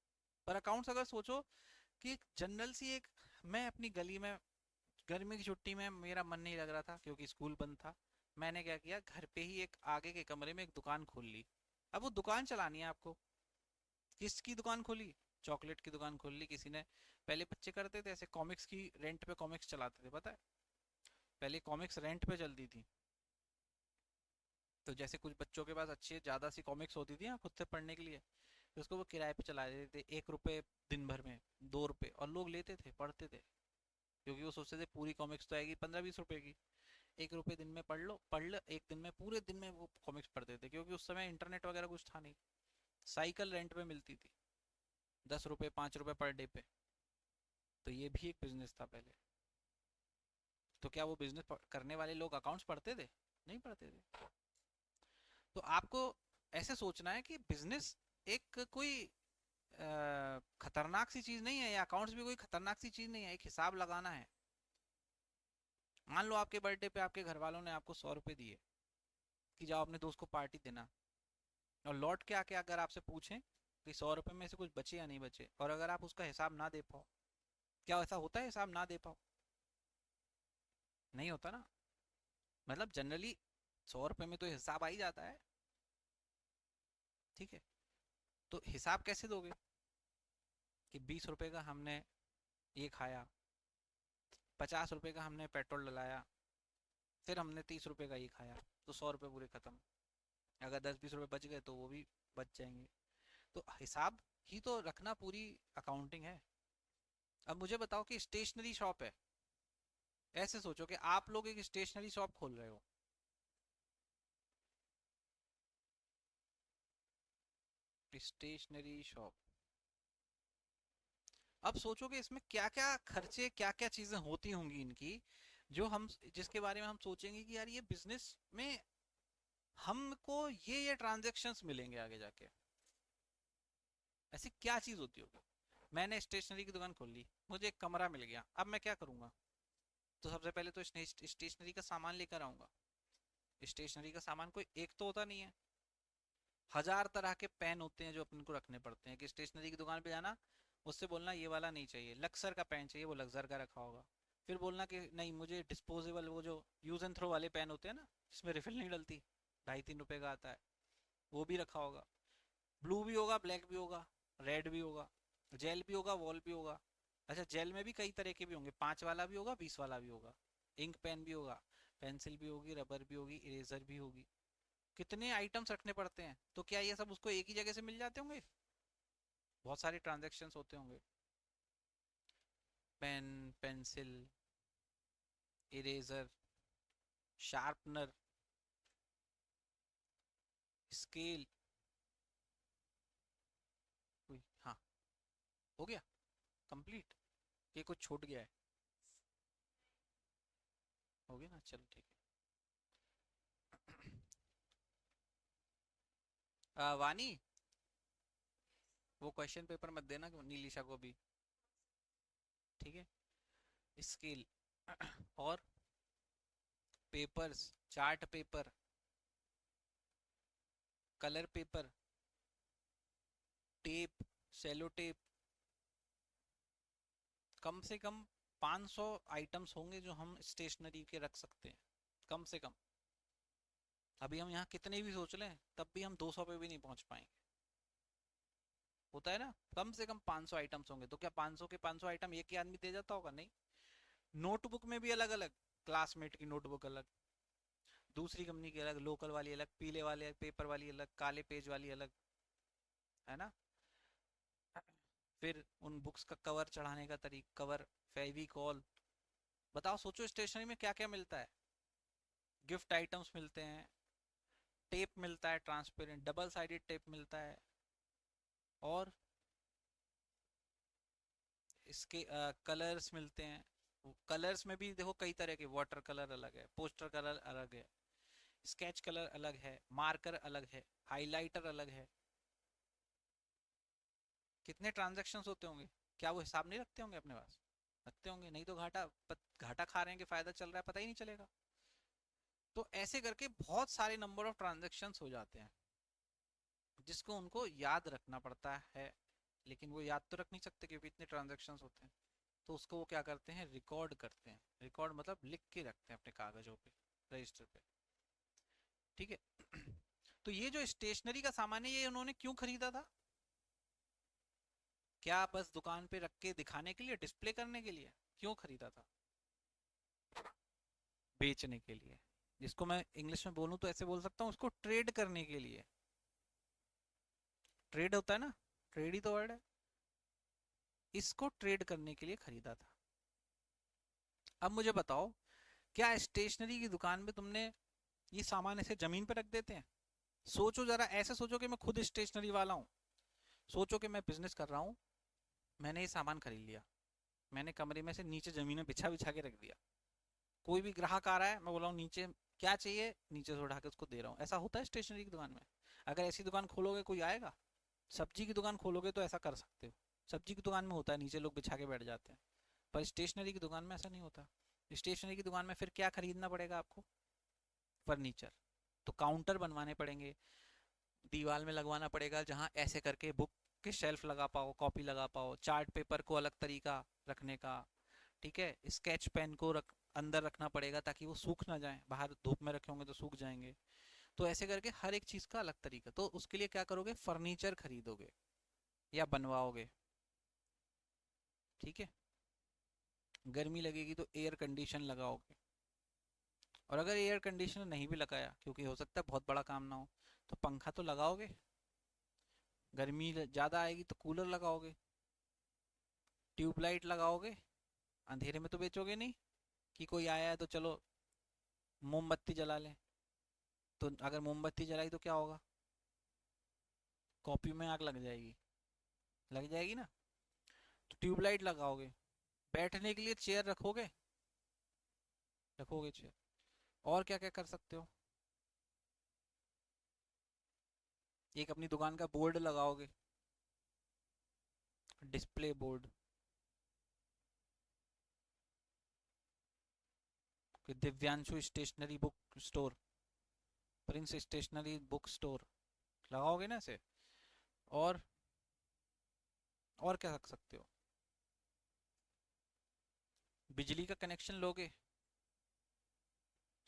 पर अकाउंट्स अगर सोचो कि एक जनरल सी एक, मैं अपनी गली में गर्मी की छुट्टी में मेरा मन नहीं लग रहा था क्योंकि स्कूल बंद था, मैंने क्या किया, घर पे ही एक आगे के कमरे में एक दुकान खोल ली। अब वो दुकान चलानी है आपको, किसकी दुकान खोली, चॉकलेट की दुकान खोल ली किसी ने। पहले बच्चे करते थे ऐसे, कॉमिक्स की रेंट पे कॉमिक्स चलाते थे, पता है, पहले कॉमिक्स रेंट पे चलती थी। तो जैसे कुछ बच्चों के पास अच्छी ज़्यादा सी कॉमिक्स होती थी ना खुद से पढ़ने के लिए, तो उसको वो किराए पे चला देते थे, 1 रुपए दिन भर में, 2 रुपए, और लोग लेते थे, पढ़ते थे, क्योंकि वो सोचते थे पूरी कॉमिक्स तो आएगी 15-20 रुपए की, 1 रुपए दिन में पढ़ लो एक दिन में, पूरे दिन में वो कॉमिक्स पढ़ते थे, क्योंकि उस समय इंटरनेट वगैरह कुछ था नहीं। साइकिल रेंट पे मिलती थी, 10 रुपए 5 रुपए पर डे पे। तो ये भी एक बिजनेस था पहले। तो क्या वो बिजनेस करने वाले लोग अकाउंट्स पढ़ते थे, नहीं पढ़ते थे। तो आपको ऐसे सोचना है कि बिजनेस एक कोई खतरनाक सी चीज नहीं है, या अकाउंट्स भी कोई खतरनाक सी चीज नहीं है, एक हिसाब लगाना है। मान लो आपके बर्थडे पे आपके घर वालों ने आपको 100 रुपए दिए कि जाओ अपने दोस्त को पार्टी देना, और लौट के आके अगर आपसे पूछें कि 100 रुपए में से कुछ बचे या नहीं बचे, और अगर आप उसका हिसाब ना दे पाओ, क्या ऐसा होता है हिसाब ना दे पाओ, नहीं होता ना। मतलब जनरली 100 रुपए में तो हिसाब आ ही जाता है। ठीक है, तो हिसाब कैसे दोगे कि 20 रुपए का हमने ये खाया, 50 रुपए का हमने पेट्रोल डलाया, फिर हमने 30 रुपए का ये खाया, तो 100 रुपए पूरे खत्म। अगर 10-20 रुपए बच गए तो वो भी बच जाएंगे। तो हिसाब ही तो रखना पूरी अकाउंटिंग है। अब मुझे बताओ कि स्टेशनरी शॉप है, ऐसे सोचो कि आप लोग एक स्टेशनरी शॉप खोल रहे हो, स्टेशनरी शॉप। अब सोचो कि इसमें क्या क्या खर्चे, क्या क्या चीजें होती होंगी इनकी, जो हम, जिसके बारे में हम सोचेंगे कि यार ये बिजनेस में हमको ये ट्रांजेक्शन्स मिलेंगे आगे जाके। ऐसी क्या चीज होती होगी। मैंने स्टेशनरी की दुकान खोल ली, मुझे एक कमरा मिल गया, अब मैं क्या करूंगा, तो सबसे पहले तो स्टेशनरी का सामान लेकर आऊंगा। स्टेशनरी का सामान कोई एक तो होता नहीं है, हजार तरह के पेन होते हैं जो अपन को रखने पड़ते हैं। कि स्टेशनरी की दुकान पे जाना, उससे बोलना ये वाला नहीं चाहिए, लक्सर का पेन चाहिए, वो लक्सर का रखा होगा। फिर बोलना कि नहीं मुझे डिस्पोजेबल, वो जो यूज एंड थ्रो वाले पेन होते हैं ना, जिसमें रिफिल नहीं डलती, 2.5-3 रुपए का आता है, वो भी रखा होगा। ब्लू भी होगा, ब्लैक भी होगा, रेड भी होगा, जेल भी होगा, वॉल भी होगा। अच्छा, जेल में भी कई तरह के भी होंगे, 5 वाला भी होगा, 20 वाला भी होगा। इंक पेन भी होगा, पेंसिल भी होगी, रबर भी होगी, इरेजर भी होगी। कितने आइटम्स रखने पड़ते हैं, तो क्या ये सब उसको एक ही जगह से मिल जाते होंगे, बहुत सारे ट्रांजेक्शन्स होते होंगे। Pen, pencil, eraser, sharpener, scale, हाँ, हो गया कंप्लीट? ये कुछ छूट गया है? हो गया ना, चलो ठीक है। वानी, वो क्वेश्चन पेपर मत देना नीलिशा को भी, ठीक है? स्केल और papers, chart paper, colour paper, tape, cello tape, कम से कम 500 आइटम्स होंगे जो हम स्टेशनरी के रख सकते हैं, कम से कम। अभी हम यहाँ कितने भी सोच लें तब भी हम 200 पे भी नहीं पहुंच पाएंगे। होता है ना, कम से कम 500 आइटम्स होंगे। तो क्या 500 के 500 आइटम एक ही आदमी दे जाता होगा? नहीं। नोटबुक में भी अलग अलग, क्लासमेट की नोटबुक अलग, दूसरी कंपनी की अलग, लोकल वाली अलग, पीले वाले पेपर वाली अलग, काले पेज वाली अलग, है ना? फिर उन बुक्स का कवर चढ़ाने का तरीका, कवर, फेविकॉल। बताओ, सोचो स्टेशनरी में क्या क्या मिलता है। गिफ्ट आइटम्स मिलते हैं, टेप मिलता है, ट्रांसपेरेंट डबल साइडेड टेप मिलता है, और इसके कलर्स मिलते हैं। कलर्स में भी देखो कई तरह के, वाटर कलर अलग है, पोस्टर कलर अलग है, स्केच कलर अलग है, मार्कर अलग है, हाइलाइटर अलग है। कितने ट्रांजैक्शंस होते होंगे? क्या वो हिसाब नहीं रखते होंगे अपने पास? रखते होंगे, नहीं तो घाटा खा रहे हैं कि फायदा चल रहा है पता ही नहीं चलेगा। तो ऐसे करके बहुत सारे नंबर ऑफ ट्रांजैक्शंस हो जाते हैं जिसको उनको याद रखना पड़ता है। लेकिन वो याद तो रख नहीं सकते क्योंकि इतने ट्रांजैक्शंस होते हैं। तो उसको वो क्या करते हैं, रिकॉर्ड करते हैं। रिकॉर्ड मतलब लिख के रखते हैं अपने कागजों पे, रजिस्टर पे, ठीक है? तो ये जो स्टेशनरी का सामान है, ये उन्होंने क्यों खरीदा था? क्या बस दुकान पे रख के दिखाने के लिए, डिस्प्ले करने के लिए? क्यों खरीदा था? बेचने के लिए। जिसको मैं इंग्लिश में बोलूं तो ऐसे बोल सकता हूँ, उसको ट्रेड करने के लिए। ट्रेड होता है ना, ट्रेड ही तो वर्ड है। इसको ट्रेड करने के लिए खरीदा था। अब मुझे बताओ, क्या स्टेशनरी की दुकान में तुमने ये सामान ऐसे जमीन पे रख देते हैं? सोचो जरा, ऐसे सोचो कि मैं खुद स्टेशनरी वाला हूँ। सोचो कि मैं बिजनेस कर रहा हूँ, मैंने ये सामान खरीद लिया, मैंने कमरे में से नीचे जमीन में बिछा बिछा के रख दिया। कोई भी ग्राहक आ रहा है, मैं बोला हूँ नीचे क्या चाहिए, नीचे से उठा के उसको दे रहा हूँ। ऐसा होता है स्टेशनरी की दुकान में? अगर ऐसी दुकान खोलोगे कोई आएगा? सब्जी की दुकान खोलोगे तो ऐसा कर सकते हो, सब्जी की दुकान में होता है नीचे लोग बिछा के बैठ जाते हैं। पर स्टेशनरी की दुकान में ऐसा नहीं होता। स्टेशनरी की दुकान में फिर क्या खरीदना पड़ेगा आपको? फर्नीचर। तो काउंटर बनवाने पड़ेंगे, दीवार में लगवाना पड़ेगा जहाँ ऐसे करके बुक के शेल्फ लगा पाओ, कॉपी लगा पाओ, चार्ट पेपर को अलग तरीका रखने का, ठीक है? स्केच पेन को अंदर रखना पड़ेगा ताकि वो सूख ना जाए, बाहर धूप में रखे होंगे तो सूख जाएंगे। तो ऐसे करके हर एक चीज का अलग तरीका। तो उसके लिए क्या करोगे, फर्नीचर खरीदोगे या बनवाओगे, ठीक है? गर्मी लगेगी तो एयर कंडीशन लगाओगे। और अगर एयर कंडीशनर नहीं भी लगाया, क्योंकि हो सकता है बहुत बड़ा काम ना हो, तो पंखा तो लगाओगे। गर्मी ज़्यादा आएगी तो कूलर लगाओगे। ट्यूबलाइट लगाओगे। अंधेरे में तो बेचोगे नहीं कि कोई आया है तो चलो मोमबत्ती जला लें। तो अगर मोमबत्ती जलाई तो क्या होगा? कॉपी में आग लग जाएगी, लग जाएगी ना। तो ट्यूबलाइट लगाओगे। बैठने के लिए चेयर रखोगे, रखोगे चेयर। और क्या क्या कर सकते हो? एक अपनी दुकान का बोर्ड लगाओगे, display board, Divyanshu stationery book store, Prince stationery book store, लगाओगे ना ऐसे। और क्या रख सकते हो? बिजली का कनेक्शन लोगे?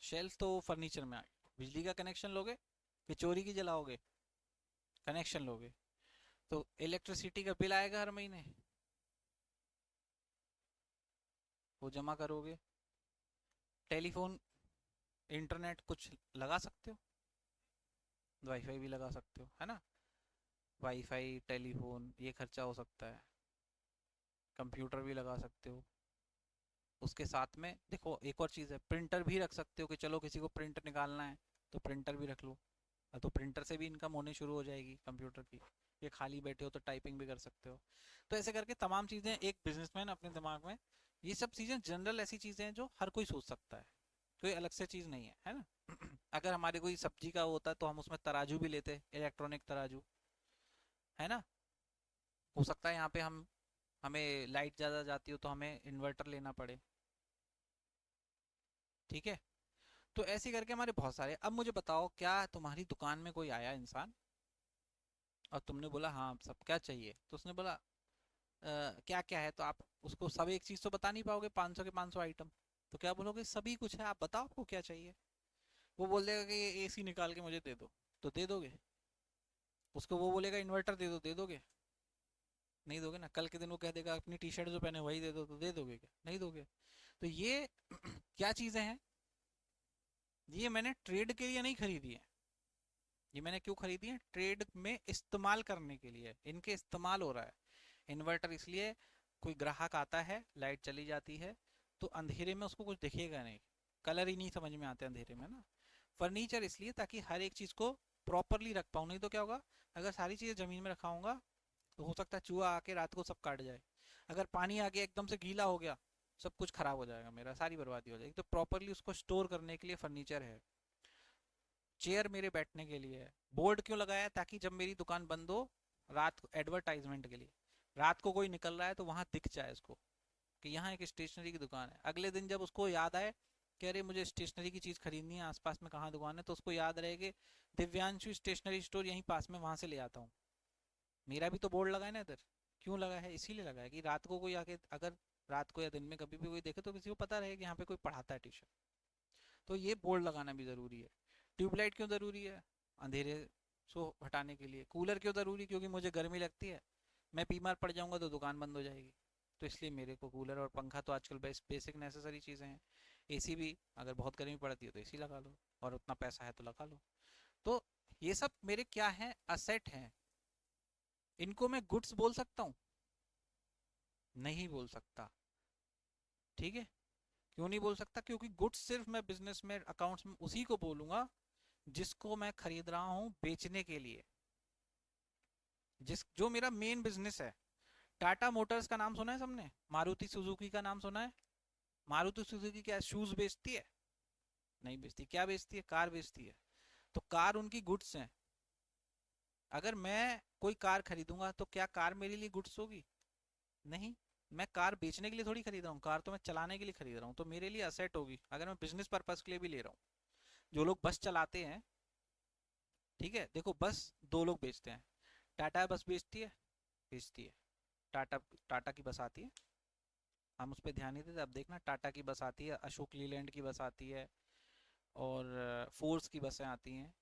शेल्फ तो फर्नीचर में आ गया, बिजली का कनेक्शन लोगे कि चोरी की जलाओगे? कनेक्शन लोगे। तो इलेक्ट्रिसिटी का बिल आएगा हर महीने, वो जमा करोगे। टेलीफोन, इंटरनेट कुछ लगा सकते हो, वाईफाई भी लगा सकते हो, है ना? वाईफाई, टेलीफोन, ये खर्चा हो सकता है। कंप्यूटर भी लगा सकते हो। उसके साथ में देखो एक और चीज़ है, प्रिंटर भी रख सकते हो कि चलो किसी को प्रिंट निकालना है तो प्रिंटर भी रख लो। तो प्रिंटर से भी इनकम होनी शुरू हो जाएगी कंप्यूटर की। ये खाली बैठे हो तो टाइपिंग भी कर सकते हो। तो ऐसे करके तमाम चीज़ें एक बिजनेसमैन अपने दिमाग में, ये सब चीज़ें जनरल ऐसी चीज़ें हैं जो हर कोई सोच सकता है, कोई अलग से चीज़ नहीं है ना। अगर हमारे कोई सब्जी का होता तो हम उसमें तराजू भी लेते, इलेक्ट्रॉनिक तराजू, है ना। हो सकता है यहाँ पे हमें लाइट ज़्यादा जाती हो तो हमें इन्वर्टर लेना पड़े, ठीक है। तो ऐसे करके हमारे बहुत सारे। अब मुझे बताओ, क्या तुम्हारी दुकान में कोई आया इंसान और तुमने बोला हाँ सब क्या चाहिए, तो उसने बोला क्या क्या है, तो आप उसको सब एक चीज़ तो बता नहीं पाओगे, 500 के 500 आइटम। तो क्या बोलोगे, सभी कुछ है, आप बताओ आपको क्या चाहिए। वो बोल देगा कि ये एसी निकाल के मुझे दे दो, तो दे दोगे। उसको वो बोलेगा इन्वर्टर दे दो, दे दोगे। नहीं दोगे ना। कल के दिन वो कह देगा अपनी टी शर्ट जो पहने वही दे दो, तो दे दोगे क्या, नहीं दोगे। तो ये क्या चीज़ें हैं, ये मैंने ट्रेड के लिए नहीं खरीदी है। ये मैंने क्यों खरीदी है, ट्रेड में इस्तेमाल करने के लिए, इनके इस्तेमाल हो रहा है। इन्वर्टर इसलिए, कोई ग्राहक आता है, लाइट चली जाती है, तो अंधेरे में उसको कुछ दिखेगा नहीं, कलर ही नहीं समझ में आते अंधेरे में ना। फर्नीचर इसलिए ताकि हर एक चीज़ को प्रॉपरली रख पाऊँ, नहीं तो क्या होगा, अगर सारी चीज़ें ज़मीन में रखाऊंगा तो हो सकता है चूहा आके रात को सब काट जाए। अगर पानी आ गया एकदम से गीला हो गया, सब कुछ खराब हो जाएगा, मेरा सारी बर्बादी हो जाएगी। तो प्रॉपरली उसको स्टोर करने के लिए फर्नीचर है। चेयर मेरे बैठने के लिए है। बोर्ड क्यों लगाया है, ताकि जब मेरी दुकान बंद हो, रात को एडवर्टाइजमेंट के लिए, रात को कोई निकल रहा है तो वहां दिख जाए उसको कि यहाँ एक स्टेशनरी की दुकान है। अगले दिन जब उसको याद आए कि अरे मुझे स्टेशनरी की चीज़ खरीदनी है, आसपास में कहाँ दुकान है, तो उसको याद रहे कि दिव्यांशु स्टेशनरी स्टोर यहीं पास में, वहां से ले आता हूँ। मेरा भी तो बोर्ड लगा है ना इधर। क्यों लगा है, इसीलिए लगा है कि रात को कोई आके, अगर रात को या दिन में कभी भी कोई देखे तो किसी को पता रहे कि यहाँ पे कोई पढ़ाता है ट्यूशन। तो ये बोर्ड लगाना भी ज़रूरी है। ट्यूबलाइट क्यों ज़रूरी है, अंधेरे से हटाने के लिए। कूलर क्यों ज़रूरी, क्योंकि मुझे गर्मी लगती है, मैं बीमार पड़ जाऊंगा तो दुकान बंद हो जाएगी। तो इसलिए मेरे को कूलर और पंखा तो आजकल बेसिक नेसेसरी चीज़ें हैं। एसी भी, अगर बहुत गर्मी पड़ती है तो एसी लगा लो, और उतना पैसा है तो लगा लो। तो ये सब मेरे क्या हैं, असेट हैं। इनको मैं गुड्स बोल सकता हूँ, नहीं बोल सकता, ठीक है। क्यों नहीं बोल सकता, क्योंकि गुड्स सिर्फ मैं बिजनेस में अकाउंट्स में उसी को बोलूंगा जिसको मैं खरीद रहा हूँ बेचने के लिए, जिस जो मेरा मेन बिजनेस है। टाटा मोटर्स का नाम सुना है सबने, मारुति सुजुकी का नाम सुना है। मारुति सुजुकी क्या शूज बेचती है, नहीं बेचती। क्या बेचती है, कार बेचती है। तो कार उनकी गुड्स हैं। अगर मैं कोई कार खरीदूंगा तो क्या कार मेरे लिए गुड्स होगी, नहीं। मैं कार बेचने के लिए थोड़ी खरीद रहा हूँ, कार तो मैं चलाने के लिए खरीद रहा हूँ, तो मेरे लिए असेट होगी। अगर मैं बिजनेस पर्पज के लिए भी ले रहा हूँ, जो लोग बस चलाते हैं, ठीक है, देखो बस दो लोग बेचते हैं। टाटा बस बेचती है, बेचती है। टाटा टाटा की बस आती है, हम उस पर ध्यान नहीं देते। अब देखना, टाटा की बस आती है, अशोक लीलैंड की बस आती है, और फोर्स की बसें आती हैं।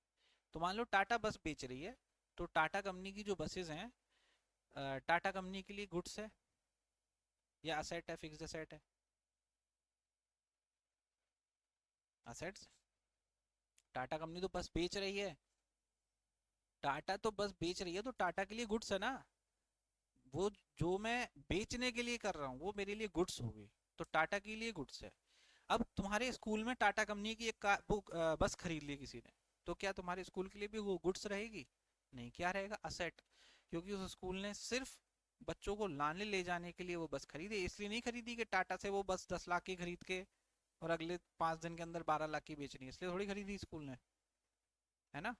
तो मान लो टाटा बस बेच रही है, तो टाटा कंपनी की जो बसेज हैं, टाटा कंपनी के लिए गुड्स है या असेट है, फिक्स्ड असेट है, असेट्स। टाटा कंपनी तो बस बेच रही है, टाटा तो बस बेच रही है, तो टाटा के लिए गुड्स है ना। वो जो मैं बेचने के लिए कर रहा हूँ वो मेरे लिए गुड्स हो गई, तो टाटा के लिए गुड्स है। अब तुम्हारे स्कूल में टाटा कंपनी की एक बस खरीद ली किसी ने, तो क्या तुम्हारे स्कूल के लिए भी वो गुड्स रहेगी, नहीं। क्या रहेगा, असेट। क्योंकि उस स्कूल ने सिर्फ बच्चों को लाने ले जाने के लिए वो बस खरीदी, इसलिए नहीं खरीदी कि टाटा से वो बस 10 लाख की खरीद के और अगले 5 दिन के अंदर 12 लाख की बेचनी है, इसलिए थोड़ी खरीदी स्कूल ने, है ना।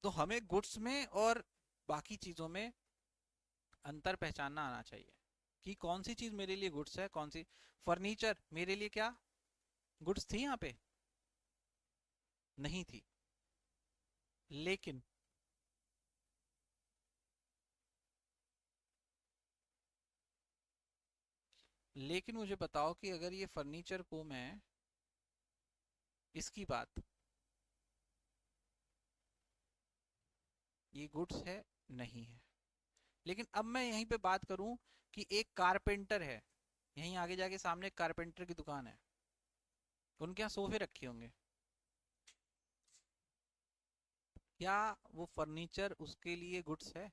तो हमें गुड्स में और बाकी चीजों में अंतर पहचानना आना चाहिए कि कौन सी चीज मेरे लिए गुड्स है, कौन सी। फर्नीचर मेरे लिए क्या गुड्स थी यहाँ पे, नहीं थी। लेकिन लेकिन मुझे बताओ कि अगर ये फर्नीचर को मैं, इसकी बात, ये गुड्स है, नहीं है। लेकिन अब मैं यहीं पे बात करूं कि एक कारपेंटर है, यहीं आगे जाके सामने एक कारपेंटर की दुकान है, उनके यहाँ सोफे रखे होंगे, क्या वो फर्नीचर उसके लिए गुड्स है।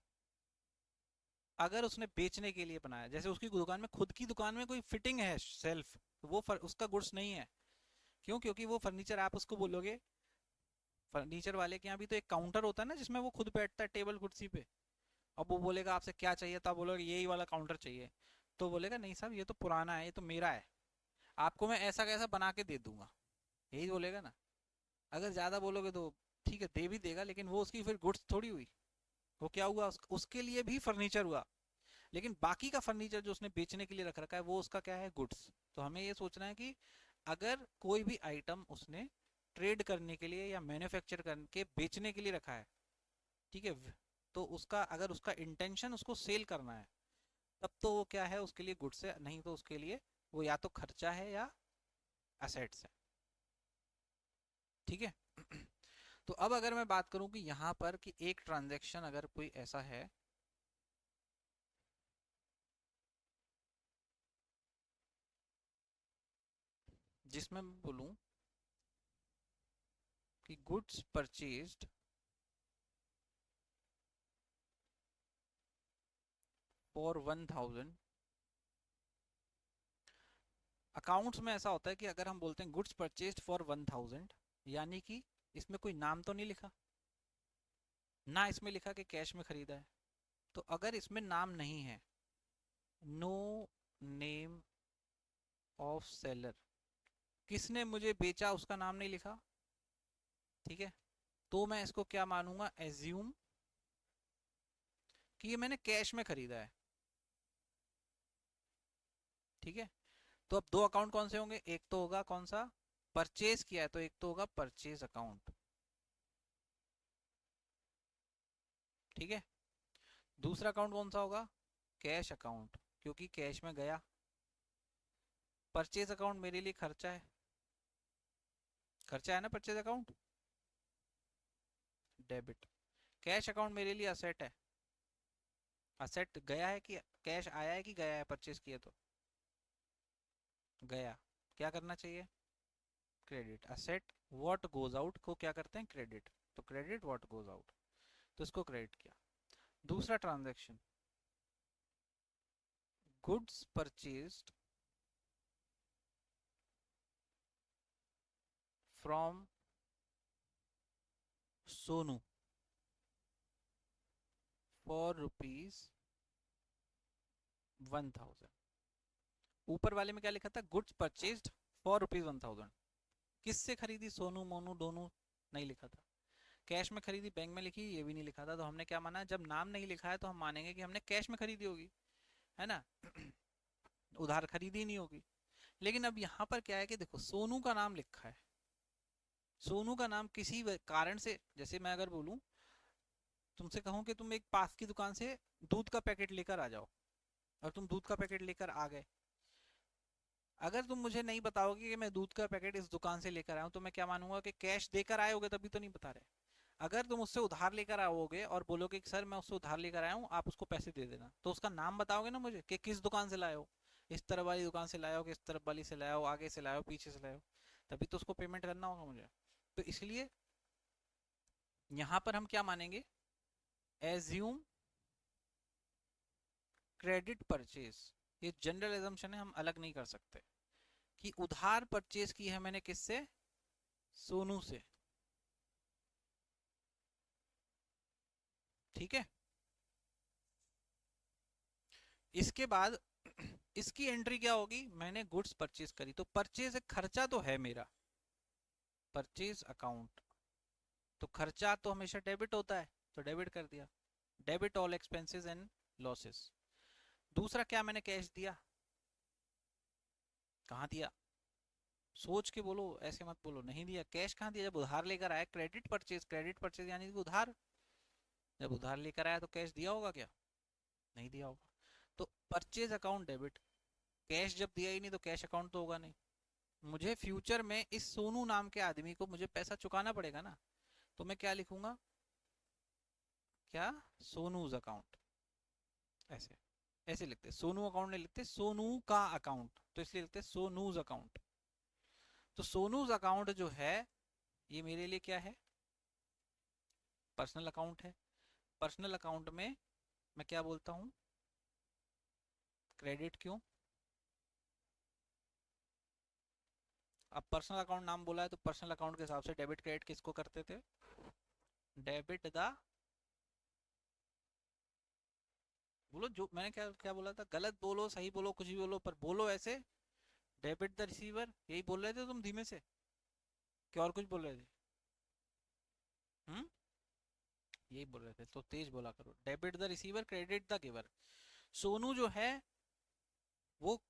अगर उसने बेचने के लिए बनाया, जैसे उसकी दुकान में, खुद की दुकान में कोई फिटिंग है सेल्फ, तो वो उसका गुड्स नहीं है। क्यों, क्योंकि वो फर्नीचर आप उसको बोलोगे फर्नीचर वाले के यहाँ भी तो एक काउंटर होता है ना, जिसमें वो खुद बैठता है टेबल कुर्सी पे। अब वो बोलेगा आपसे क्या चाहिए, तो आप बोलोगे यही वाला काउंटर चाहिए। तो बोलेगा नहीं साहब, ये तो पुराना है, ये तो मेरा है, आपको मैं ऐसा कैसा बना के दे दूंगा, यही बोलेगा ना। अगर ज्यादा बोलोगे तो ठीक है, दे भी देगा, लेकिन वो उसकी फिर गुड्स थोड़ी हुई। वो क्या हुआ, उसके लिए भी फर्नीचर हुआ, लेकिन बाकी का फर्नीचर जो उसने बेचने के लिए रख रखा है वो उसका क्या है, गुड्स। तो हमें ये सोचना है कि अगर कोई भी आइटम उसने ट्रेड करने के लिए या मैन्युफैक्चर करके बेचने के लिए रखा है, ठीक है, तो उसका अगर उसका इंटेंशन उसको सेल करना है, तब तो वो क्या है, उसके लिए गुड्स है, नहीं तो उसके लिए वो या तो खर्चा है या असेट्स है। ठीक है। तो अब अगर मैं बात करूं कि यहाँ पर कि एक ट्रांजैक्शन अगर कोई ऐसा है जिसमें मैं बोलूं कि गुड्स परचेज्ड फॉर 1000। अकाउंट्स में ऐसा होता है कि अगर हम बोलते हैं गुड्स परचेज्ड फॉर 1000, यानी कि इसमें कोई नाम तो नहीं लिखा ना, इसमें लिखा कि कैश में खरीदा है। तो अगर इसमें नाम नहीं है, नो नेम ऑफ सेलर, किसने मुझे बेचा उसका नाम नहीं लिखा, ठीक है, तो मैं इसको क्या मानूंगा, एज्यूम कि ये मैंने कैश में खरीदा है। ठीक है। तो अब दो अकाउंट कौन से होंगे, एक तो होगा कौन सा, परचेज किया है, तो एक तो होगा परचेज अकाउंट। ठीक है। दूसरा अकाउंट कौन सा होगा, कैश अकाउंट, क्योंकि कैश में गया। परचेज अकाउंट मेरे लिए खर्चा है, खर्चा है ना purchase account, debit. Cash account मेरे लिए असेट है, असेट गया है कि कैश आया है कि गया है, परचेज किया तो गया, क्या करना चाहिए, credit. Asset what goes out को क्या करते हैं, क्रेडिट। तो क्रेडिट व्हाट गोज आउट, तो इसको क्रेडिट किया। दूसरा transaction, goods purchased from Sonu for ₹1000। ऊपर वाले में क्या लिखा था, गुड्स परचेज्ड फॉर ₹1000, किससे खरीदी, सोनू मोनू दोनों, नहीं लिखा था। कैश में खरीदी, बैंक में लिखी, ये भी नहीं लिखा था। तो हमने क्या माना, जब नाम नहीं लिखा है तो हम मानेंगे कि हमने कैश में खरीदी होगी, है ना। उधार खरीदी नहीं होगी। लेकिन अब यहाँ पर क्या है कि देखो, सोनू का नाम लिखा है, सोनू का नाम किसी कारण से, जैसे मैं अगर बोलूं, तुमसे कहूं कि तुम एक पास की दुकान से दूध का पैकेट लेकर आ जाओ, और तुम दूध का पैकेट लेकर आ गए, अगर तुम मुझे नहीं बताओगे कि मैं दूध का पैकेट इस दुकान से लेकर आया हूं, तो मैं क्या मानूंगा कि कैश देकर आए होगे, तभी तो नहीं बता रहे। अगर तुम उससे उधार लेकर आओगे और बोलोगे कि सर मैं उससे उधार लेकर आया हूँ, आप उसको पैसे दे देना, तो उसका नाम बताओगे ना मुझे कि किस दुकान से लाए हो, इस तरफ वाली दुकान से लाया हो, किस तरफ वाली से लाया हो, आगे से लाया हो, पीछे से लाया हो, तभी तो उसको पेमेंट करना होगा मुझे। तो इसलिए यहां पर हम क्या मानेंगे, एज्यूम क्रेडिट परचेज। ये जनरल एजम्पशन है, हम अलग नहीं कर सकते, कि उधार परचेज की है मैंने किससे, सोनू से। ठीक है। इसके बाद इसकी एंट्री क्या होगी, मैंने गुड्स परचेज करी, तो परचेज एक खर्चा तो है मेरा, परचेज अकाउंट, तो खर्चा तो हमेशा डेबिट होता है, तो डेबिट कर दिया, debit all expenses and losses. दूसरा क्या, मैंने कैश दिया, कहाँ दिया, सोच के बोलो, ऐसे मत बोलो नहीं दिया, कैश कहाँ दिया, जब उधार लेकर आया, क्रेडिट परचेज, क्रेडिट परचेज यानी कि उधार, जब उधार लेकर आया तो कैश दिया होगा क्या, नहीं दिया होगा। तो परचेज अकाउंट डेबिट, कैश जब दिया ही नहीं तो कैश अकाउंट तो होगा नहीं। मुझे फ्यूचर में इस सोनू नाम के आदमी को मुझे पैसा चुकाना पड़ेगा ना, तो मैं क्या लिखूंगा, क्या, सोनूज अकाउंट, ऐसे, ऐसे लिखते, सोनू अकाउंट नहीं लिखते, सोनू का अकाउंट, तो इसलिए लिखते सोनूज अकाउंट। तो सोनूज अकाउंट जो है, ये मेरे लिए क्या है, पर्सनल अकाउंट है। पर्सनल अकाउंट में मैं क्या बोलता हूँ, क्रेडिट, क्यों, अब पर्सनल अकाउंट नाम बोला है तो पर्सनल अकाउंट के हिसाब से डेबिट क्रेडिट किसको करते थे? डेबिट द, बोलो जो मैंने क्या क्या बोला था, गलत बोलो सही बोलो कुछ भी बोलो पर बोलो ऐसे, डेबिट द रिसीवर, यही बोल रहे थे तुम धीमे से, क्या और कुछ बोल रहे थे? हम्म, यही बोल रहे थे तो तेज बोला करो, debit the receiver credit the giver. Sonu जो है वो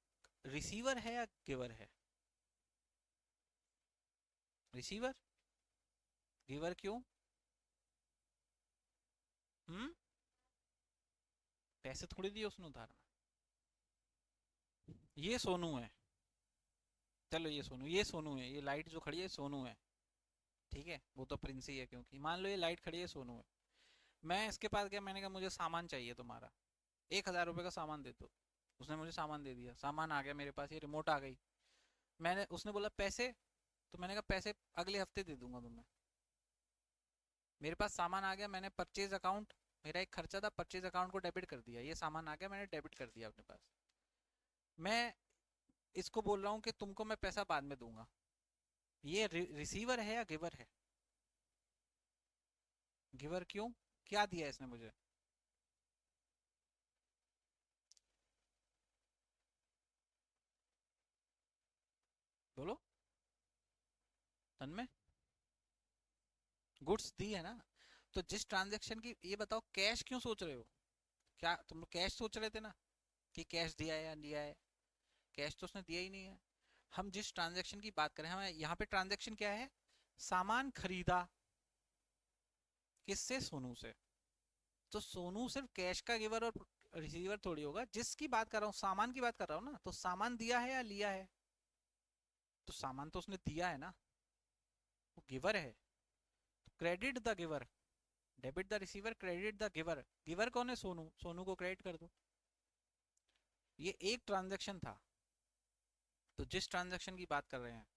रिसीवर है या गिवर है? रिसीवर। गिवर क्यों? हम्म, पैसे थोड़ी दिए उसने उधार में। ये सोनू है, चलो ये सोनू, ये सोनू है, ये लाइट जो खड़ी है सोनू है, ठीक है वो तो प्रिंस ही है, क्योंकि मान लो ये लाइट खड़ी है सोनू है। मैं इसके पास गया, मैंने कहा मुझे सामान चाहिए तुम्हारा, 1,000 रुपये का सामान दे दो। उसने मुझे सामान दे दिया, सामान आ गया मेरे पास, ये रिमोट आ गई। मैंने, उसने बोला पैसे, तो मैंने कहा पैसे अगले हफ्ते दे दूंगा तुम्हें। मेरे पास सामान आ गया, मैंने परचेज अकाउंट, मेरा एक खर्चा था, परचेज अकाउंट को डेबिट कर दिया, ये सामान आ गया मैंने डेबिट कर दिया अपने पास। मैं इसको बोल रहा हूँ कि तुमको मैं पैसा बाद में दूंगा, ये रिसीवर है या गिवर है? गिवर क्यों? क्या दिया इसने मुझे? बोलो, तन में गुड्स दी है ना। तो जिस ट्रांजेक्शन की, ये बताओ कैश क्यों सोच रहे हो? क्या तुम लोग कैश सोच रहे थे ना, कि कैश दिया है या दिया है? कैश तो उसने दिया ही नहीं है। हम जिस ट्रांजेक्शन की बात करें, हमें यहाँ पे ट्रांजेक्शन क्या है? सामान खरीदा, किससे? सोनू से। तो सोनू सिर्फ कैश का गिवर और रिसीवर थोड़ी होगा, जिसकी बात कर रहा हूँ सामान की बात कर रहा हूँ ना, तो सामान दिया है या लिया है? तो सामान तो उसने दिया है ना, वो गिवर है। Credit the giver, debit the receiver credit the giver. Giver कौन है? सोनू, सोनू को क्रेडिट कर दो। ये एक ट्रांजेक्शन था। तो जिस ट्रांजेक्शन की बात कर रहे हैं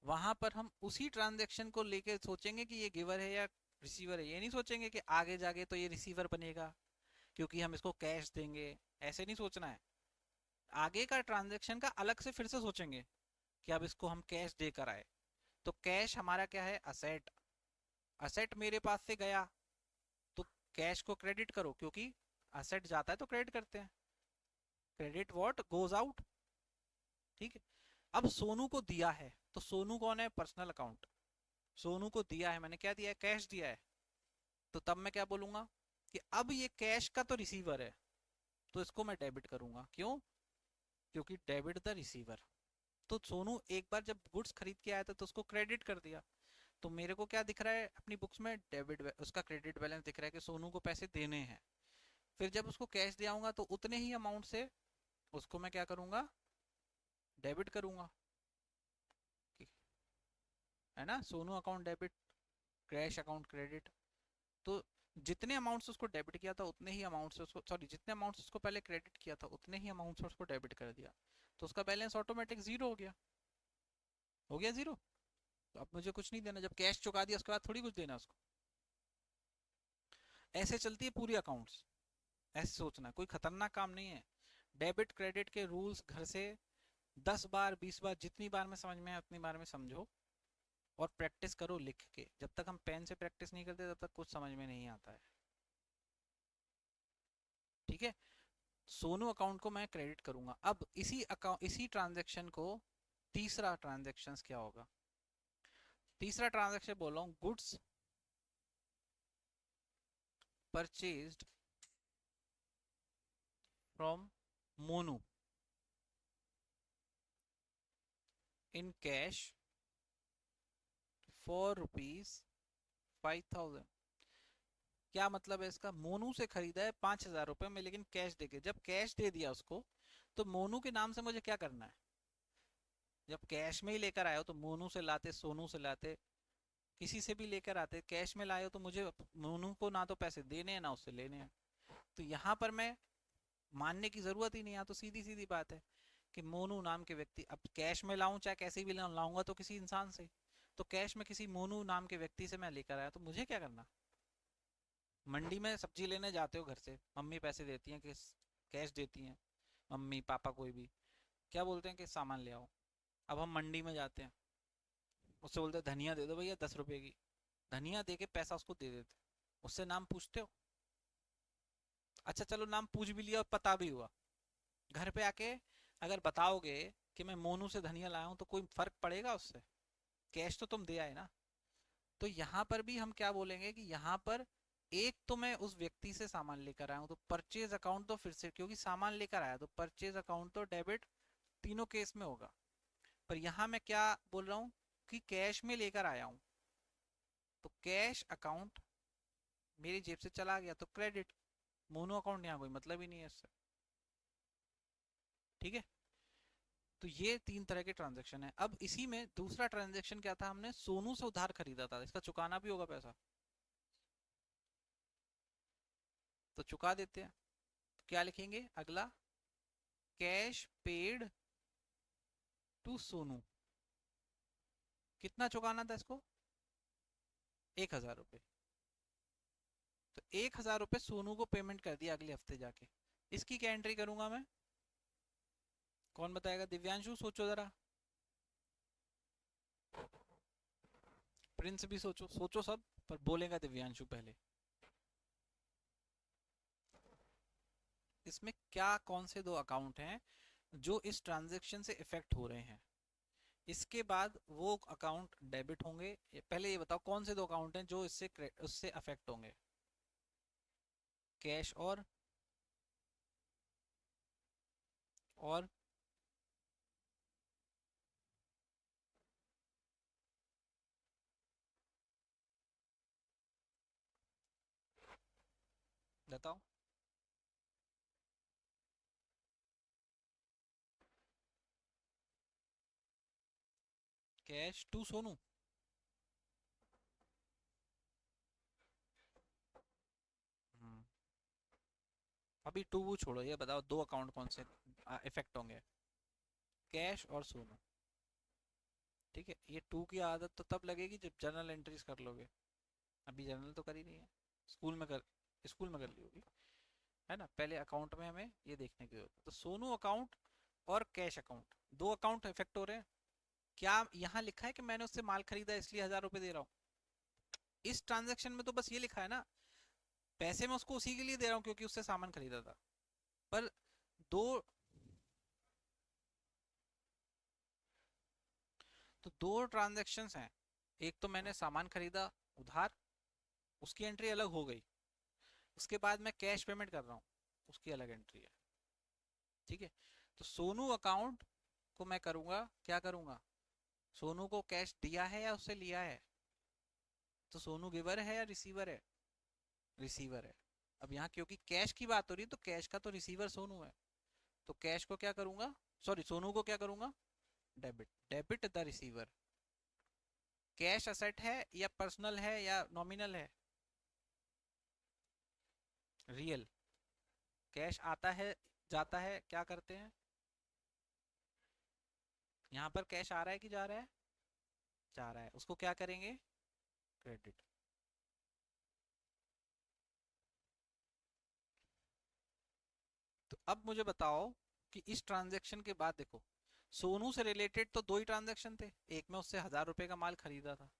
वहां पर हम उसी ट्रांजेक्शन को लेके सोचेंगे कि ये गिवर है या रिसीवर है, ये नहीं सोचेंगे कि आगे जाके तो ये रिसीवर बनेगा क्योंकि हम इसको कैश देंगे, ऐसे नहीं सोचना है। आगे का ट्रांजेक्शन का अलग से फिर से सोचेंगे कि अब इसको हम कैश देकर आए। तो कैश हमारा क्या है? असेट। असेट मेरे पास से गया तो कैश को क्रेडिट करो, क्योंकि असेट जाता है तो क्रेडिट करते हैं, क्रेडिट व्हाट गोज आउट, ठीक है। अब सोनू को दिया है, तो सोनू कौन है? Personal account. सोनू को दिया है, मैंने क्या दिया है? कैश दिया है। तो तब मैं क्या बोलूंगा कि अब ये कैश का तो रिसीवर है, तो इसको मैं डेबिट करूंगा। क्यों? क्योंकि डेबिट द रिसीवर। तो सोनू एक बार जब गुड्स खरीद के आया था तो उसको क्रेडिट कर दिया, तो मेरे को क्या दिख रहा है अपनी बुक्स में? डेबिट, उसका क्रेडिट बैलेंस दिख रहा है कि सोनू को पैसे देने हैं। फिर जब उसको कैश दे आऊंगा तो उतने ही अमाउंट से उसको मैं क्या करूंगा? डेबिट करूंगा, है ना। Sonu account debit, cash account credit. तो जितने अमाउंट से उसको डेबिट किया था उतने ही अमाउंट से उसको, सॉरी जितने अमाउंट से उसको पहले क्रेडिट किया था उतने ही अमाउंट से उसको डेबिट कर दिया, तो उसका बैलेंस ऑटोमेटिक जीरो हो गया। हो गया जीरो। तो अब मुझे कुछ नहीं देना, जब कैश चुका दिया उसके बाद थोड़ी कुछ देना उसको। ऐसे चलती है पूरी अकाउंट्स, ऐसे सोचना, कोई खतरनाक काम नहीं है। डेबिट क्रेडिट के रूल्स घर से 10 बार 20 बार, जितनी बार में समझ में आए उतनी बार में समझो और प्रैक्टिस करो लिख के। जब तक हम पेन से प्रैक्टिस नहीं करते तब तक कुछ समझ में नहीं आता है, ठीक है। सोनू अकाउंट को मैं क्रेडिट करूंगा। अब इसी अकाउंट, इसी ट्रांजेक्शन को, तीसरा ट्रांजेक्शन क्या होगा? तीसरा ट्रांजेक्शन बोल रहा हूँ, goods purchased from Monu in cash for ₹5,000। क्या मतलब है इसका? मोनू से खरीदा है 5,000 रुपए में, लेकिन कैश देके, जब कैश दे दिया उसको तो मोनू के नाम से मुझे क्या करना है? जब कैश में ही लेकर आए हो तो मोनू से लाते, सोनू से लाते, किसी से भी लेकर आते, कैश में लाए हो तो मुझे मोनू को ना तो पैसे देने हैं ना उससे लेने हैं। तो यहाँ पर मैं मानने की जरूरत ही नहीं है, तो सीधी सीधी बात है कि मोनू नाम के व्यक्ति, अब कैश में लाऊं चाहे कैसे भी लाऊंगा तो किसी इंसान से, तो कैश में किसी मोनू नाम के व्यक्ति से मैं लेकर आया, तो मुझे क्या करना? मंडी में सब्जी लेने जाते हो घर से, मम्मी पैसे देती हैं कि कैश देती हैं, मम्मी पापा कोई भी क्या बोलते हैं कि सामान ले आओ। अब हम मंडी में जाते हैं, उससे बोलते धनिया दे दो भैया 10 रुपए की, धनिया दे के पैसा उसको दे देते, उससे नाम पूछते हो? अच्छा चलो नाम पूछ भी लिया और पता भी हुआ, घर पे आके अगर बताओगे कि मैं मोनू से धनिया लाया हूं, तो कोई फर्क पड़ेगा उससे? कैश तो तुम दे आए ना। तो यहाँ पर भी हम क्या बोलेंगे कि यहाँ पर एक तो मैं उस व्यक्ति से सामान लेकर आया हूँ, तो परचेज अकाउंट तो फिर से, क्योंकि सामान लेकर आया तो परचेज अकाउंट तो डेबिट तीनों केस में होगा। पर यहाँ मैं क्या बोल रहा हूँ कि कैश में लेकर आया हूँ, तो कैश अकाउंट मेरी जेब से चला गया तो क्रेडिट, मोनो अकाउंट यहाँ कोई मतलब ही नहीं है इससे। ठीक है, तो ये तीन तरह के ट्रांजेक्शन है। अब इसी में दूसरा ट्रांजेक्शन क्या था, हमने सोनू से उधार खरीदा था, इसका चुकाना भी होगा पैसा, तो चुका देते हैं। तो क्या लिखेंगे अगला, कैश पेड टू सोनू। कितना चुकाना था इसको? 1,000 रुपये। तो 1,000 रुपये सोनू को पेमेंट कर दिया अगले हफ्ते जाके। इसकी क्या एंट्री करूंगा मैं? कौन बताएगा? दिव्यांशु सोचो जरा। प्रिंस भी सोचो, सोचो सब, पर बोलेगा दिव्यांशु पहले। इसमें क्या, कौन से दो अकाउंट हैं जो इस ट्रांजैक्शन से इफेक्ट हो रहे हैं? इसके बाद वो अकाउंट डेबिट होंगे। पहले ये बताओ कौन से दो अकाउंट हैं जो इससे उससे अफेक्ट होंगे? कैश और बताओ। Cash to Sonu. हम्म, अभी टू वो छोड़ो, ये बताओ दो अकाउंट कौन से इफेक्ट होंगे? कैश और सोनू। ठीक है, ये टू की आदत तो तब लगेगी जब जर्नल एंट्रीज कर लोगे। अभी जर्नल तो करी नहीं है, स्कूल में कर, स्कूल में कर ली होगी, है ना? पहले अकाउंट में हमें ये देखने की जरूरत है। तो सोनू अकाउंट और कैश अकाउंट, दो अकाउंट इफेक्ट हो रहे हैं। क्या यहाँ लिखा है कि मैंने उससे माल खरीदा इसलिए 1,000 रुपये दे रहा हूँ? इस ट्रांजेक्शन में तो बस ये लिखा है ना, पैसे मैं उसको उसी के लिए दे रहा हूँ क्योंकि उससे सामान खरीदा था। पर दो, तो दो ट्रांजेक्शन्स हैं। एक तो मैंने सामान खरीदा उधार, उसकी एंट्री अलग हो गई। उसके बाद मैं कैश पेमेंट कर रहा हूँ, उसकी अलग एंट्री है। ठीक है, तो सोनू अकाउंट को मैं करूंगा, क्या करूंगा? सोनू को कैश दिया है या उससे लिया है? तो सोनू गिवर है या रिसीवर है? रिसीवर है। अब यहाँ क्योंकि कैश की बात हो रही है, तो कैश का तो रिसीवर सोनू है। तो कैश को क्या करूंगा, सॉरी सोनू को क्या करूंगा? Debit, debit the receiver. Cash asset है या पर्सनल है या नॉमिनल है? रियल। कैश आता है, जाता है, क्या करते हैं? यहाँ पर कैश आ रहा है कि जा रहा है? जा रहा है, उसको क्या करेंगे? क्रेडिट। तो अब मुझे बताओ कि इस ट्रांजैक्शन के बाद देखो, सोनू से रिलेटेड तो दो ही ट्रांजैक्शन थे। एक में उससे 1,000 रुपए का माल खरीदा था,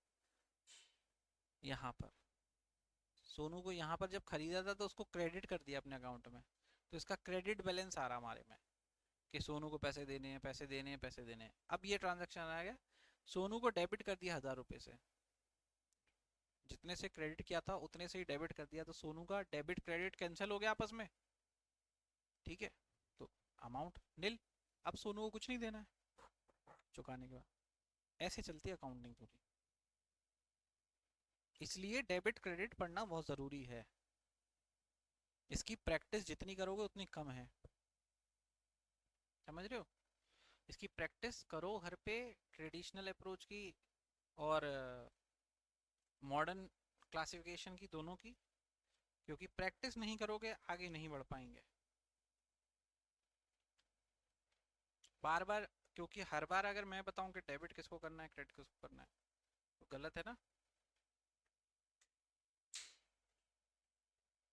यहाँ पर सोनू को यहाँ पर जब खरीदा था तो उसको क्रेडिट कर दिया अपने अकाउंट में, तो इसका क्रेडिट बैलेंस आ रहा हमारे में कि सोनू को पैसे देने हैं, पैसे देने हैं, पैसे देने हैं। अब ये ट्रांजैक्शन आ गया, सोनू को डेबिट कर दिया 1,000 रुपए से, जितने से क्रेडिट किया था उतने से ही डेबिट कर दिया, तो सोनू का डेबिट क्रेडिट कैंसिल हो गया आपस में। ठीक है, तो अमाउंट नील। अब सोनू को कुछ नहीं देना है चुकाने के बाद। ऐसे चलती है अकाउंटिंग पूरी। इसलिए डेबिट क्रेडिट पढ़ना बहुत ज़रूरी है। इसकी प्रैक्टिस जितनी करोगे उतनी कम है, समझ रहे हो? इसकी प्रैक्टिस करो घर पे, ट्रेडिशनल अप्रोच की और मॉडर्न क्लासिफिकेशन की, दोनों की। क्योंकि प्रैक्टिस नहीं करोगे आगे नहीं बढ़ पाएंगे। बार बार, क्योंकि हर बार अगर मैं बताऊं कि डेबिट किसको करना है, क्रेडिट किसको करना है, तो गलत है ना।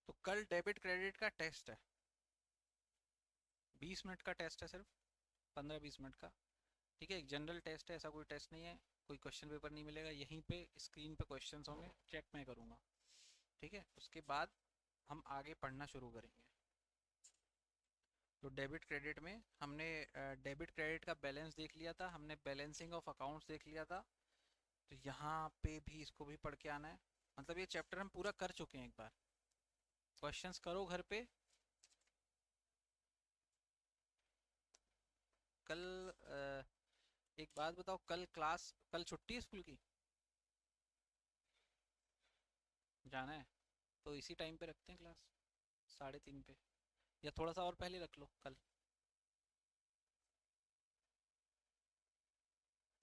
तो कल डेबिट क्रेडिट का टेस्ट है, 20 मिनट का टेस्ट है सिर्फ, 15-20 मिनट का। ठीक है, एक जनरल टेस्ट है, ऐसा कोई टेस्ट नहीं है। कोई क्वेश्चन पेपर नहीं मिलेगा, यहीं पे स्क्रीन पे क्वेश्चंस होंगे, चेक मैं करूँगा। ठीक है, उसके बाद हम आगे पढ़ना शुरू करेंगे। तो डेबिट क्रेडिट में हमने डेबिट क्रेडिट का बैलेंस देख लिया था, हमने बैलेंसिंग ऑफ अकाउंट्स देख लिया था। तो यहाँ पे भी इसको भी पढ़ के आना है। मतलब ये चैप्टर हम पूरा कर चुके हैं एक बार। क्वेश्चंस करो घर पे। कल एक बात बताओ, कल छुट्टी है स्कूल की? जाना है? तो इसी टाइम पे रखते हैं क्लास, 3:30 पे, या थोड़ा सा और पहले रख लो कल।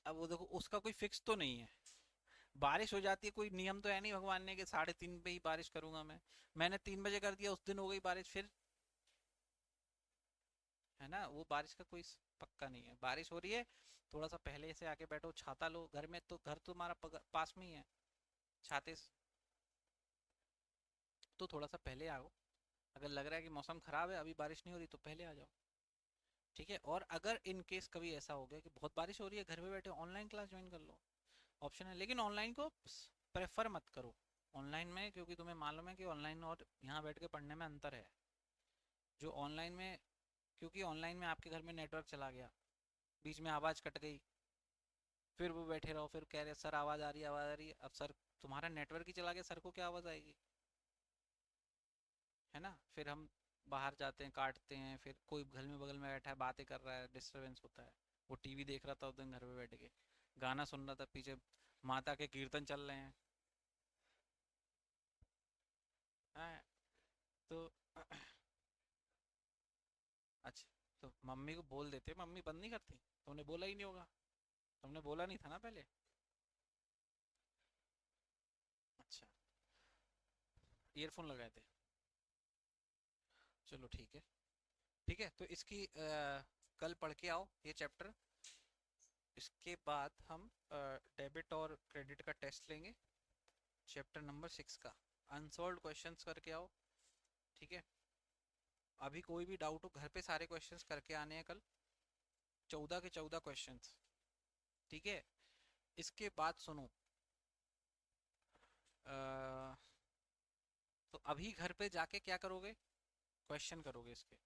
अब वो देखो, उसका कोई फिक्स तो नहीं है, बारिश हो जाती है, कोई नियम तो है नहीं भगवान ने कि 3:30 पे ही बारिश करूंगा मैं। मैंने 3 बजे कर दिया, उस दिन हो गई बारिश फिर, है ना? वो बारिश का कोई पक्का नहीं है। बारिश हो रही है, थोड़ा सा पहले से आके बैठो, छाता लो घर में, तो घर तुम्हारा पास में ही है, छाते तो थोड़ा सा पहले आओ। अगर लग रहा है कि मौसम खराब है, अभी बारिश नहीं हो रही, तो पहले आ जाओ। ठीक है, और अगर इन केस कभी ऐसा हो गया कि बहुत बारिश हो रही है, घर में बैठे ऑनलाइन क्लास ज्वाइन कर लो, ऑप्शन है। लेकिन ऑनलाइन को प्रेफर मत करो ऑनलाइन में, क्योंकि तुम्हें मालूम है कि ऑनलाइन और यहाँ बैठ के पढ़ने में अंतर है। जो ऑनलाइन में, क्योंकि ऑनलाइन में आपके घर में नेटवर्क चला गया, बीच में आवाज़ कट गई, फिर वो बैठे रहो, फिर कह रहे सर आवाज़ आ रही है, आवाज़ आ रही है। अब सर, तुम्हारा नेटवर्क ही चला गया, सर को क्या आवाज़ आएगी? है ना? फिर हम बाहर जाते हैं, काटते हैं, फिर कोई घर में बगल में बैठा है, बातें कर रहा है, डिस्टरबेंस होता है। वो टीवी देख रहा था उस दिन घर पे बैठ के, गाना सुन रहा था पीछे, माता के कीर्तन चल रहे हैं। हाँ, तो अच्छा, तो मम्मी को बोल देते, मम्मी बंद नहीं करती, तुमने बोला ही नहीं होगा, तुमने बोला नहीं था ना पहले। अच्छा, ईयरफोन लगाए थे। चलो ठीक है। ठीक है, तो इसकी कल पढ़ के आओ ये चैप्टर। इसके बाद हम डेबिट और क्रेडिट का टेस्ट लेंगे, चैप्टर नंबर 6 का। अनसॉल्व क्वेश्चंस करके आओ। ठीक है, अभी कोई भी डाउट हो, घर पे सारे क्वेश्चंस करके आने हैं कल, 14 के 14 क्वेश्चंस। ठीक है, इसके बाद सुनो, अ, तो अभी घर पे जाके क्या करोगे? क्वेश्चन करोगे इसके।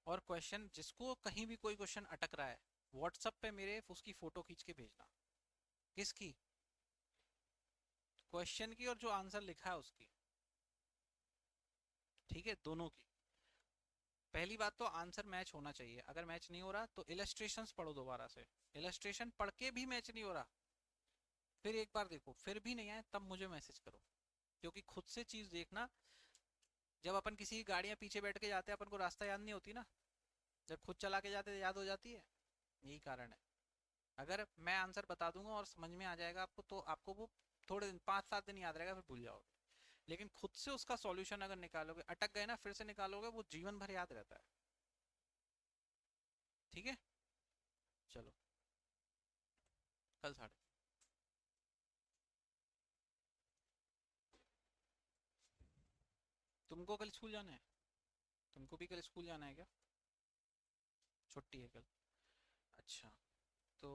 और क्वेश्चन, जिसको कहीं भी कोई क्वेश्चन अटक रहा है, व्हाट्सएप पे मेरे उसकी फोटो खींच के भेजना। किसकी? क्वेश्चन की, और जो आंसर लिखा है उसकी। ठीक है, दोनों की। पहली बात तो आंसर मैच होना चाहिए, अगर मैच नहीं हो रहा तो इलस्ट्रेशंस पढ़ो दोबारा से। इलस्ट्रेशन पढ़ के भी मैच नहीं हो रहा, फिर एक बार देखो, फिर भी नहीं आए, तब मुझे मैसेज करो। क्योंकि खुद से चीज देखना, जब अपन किसी की गाड़ियां पीछे बैठ के जाते हैं, अपन को रास्ता याद नहीं होती ना, जब खुद चला के जाते हैं याद हो जाती है। यही कारण है। अगर मैं आंसर बता दूंगा और समझ में आ जाएगा आपको, तो आपको वो थोड़े दिन, 5-7 दिन याद रहेगा, फिर भूल जाओगे। लेकिन खुद से उसका सॉल्यूशन अगर निकालोगे, अटक गए ना, फिर से निकालोगे, वो जीवन भर याद रहता है। ठीक है, चलो, कल 3:30। तुमको कल स्कूल जाना है? तुमको भी कल स्कूल जाना है क्या? छुट्टी है कल? अच्छा, तो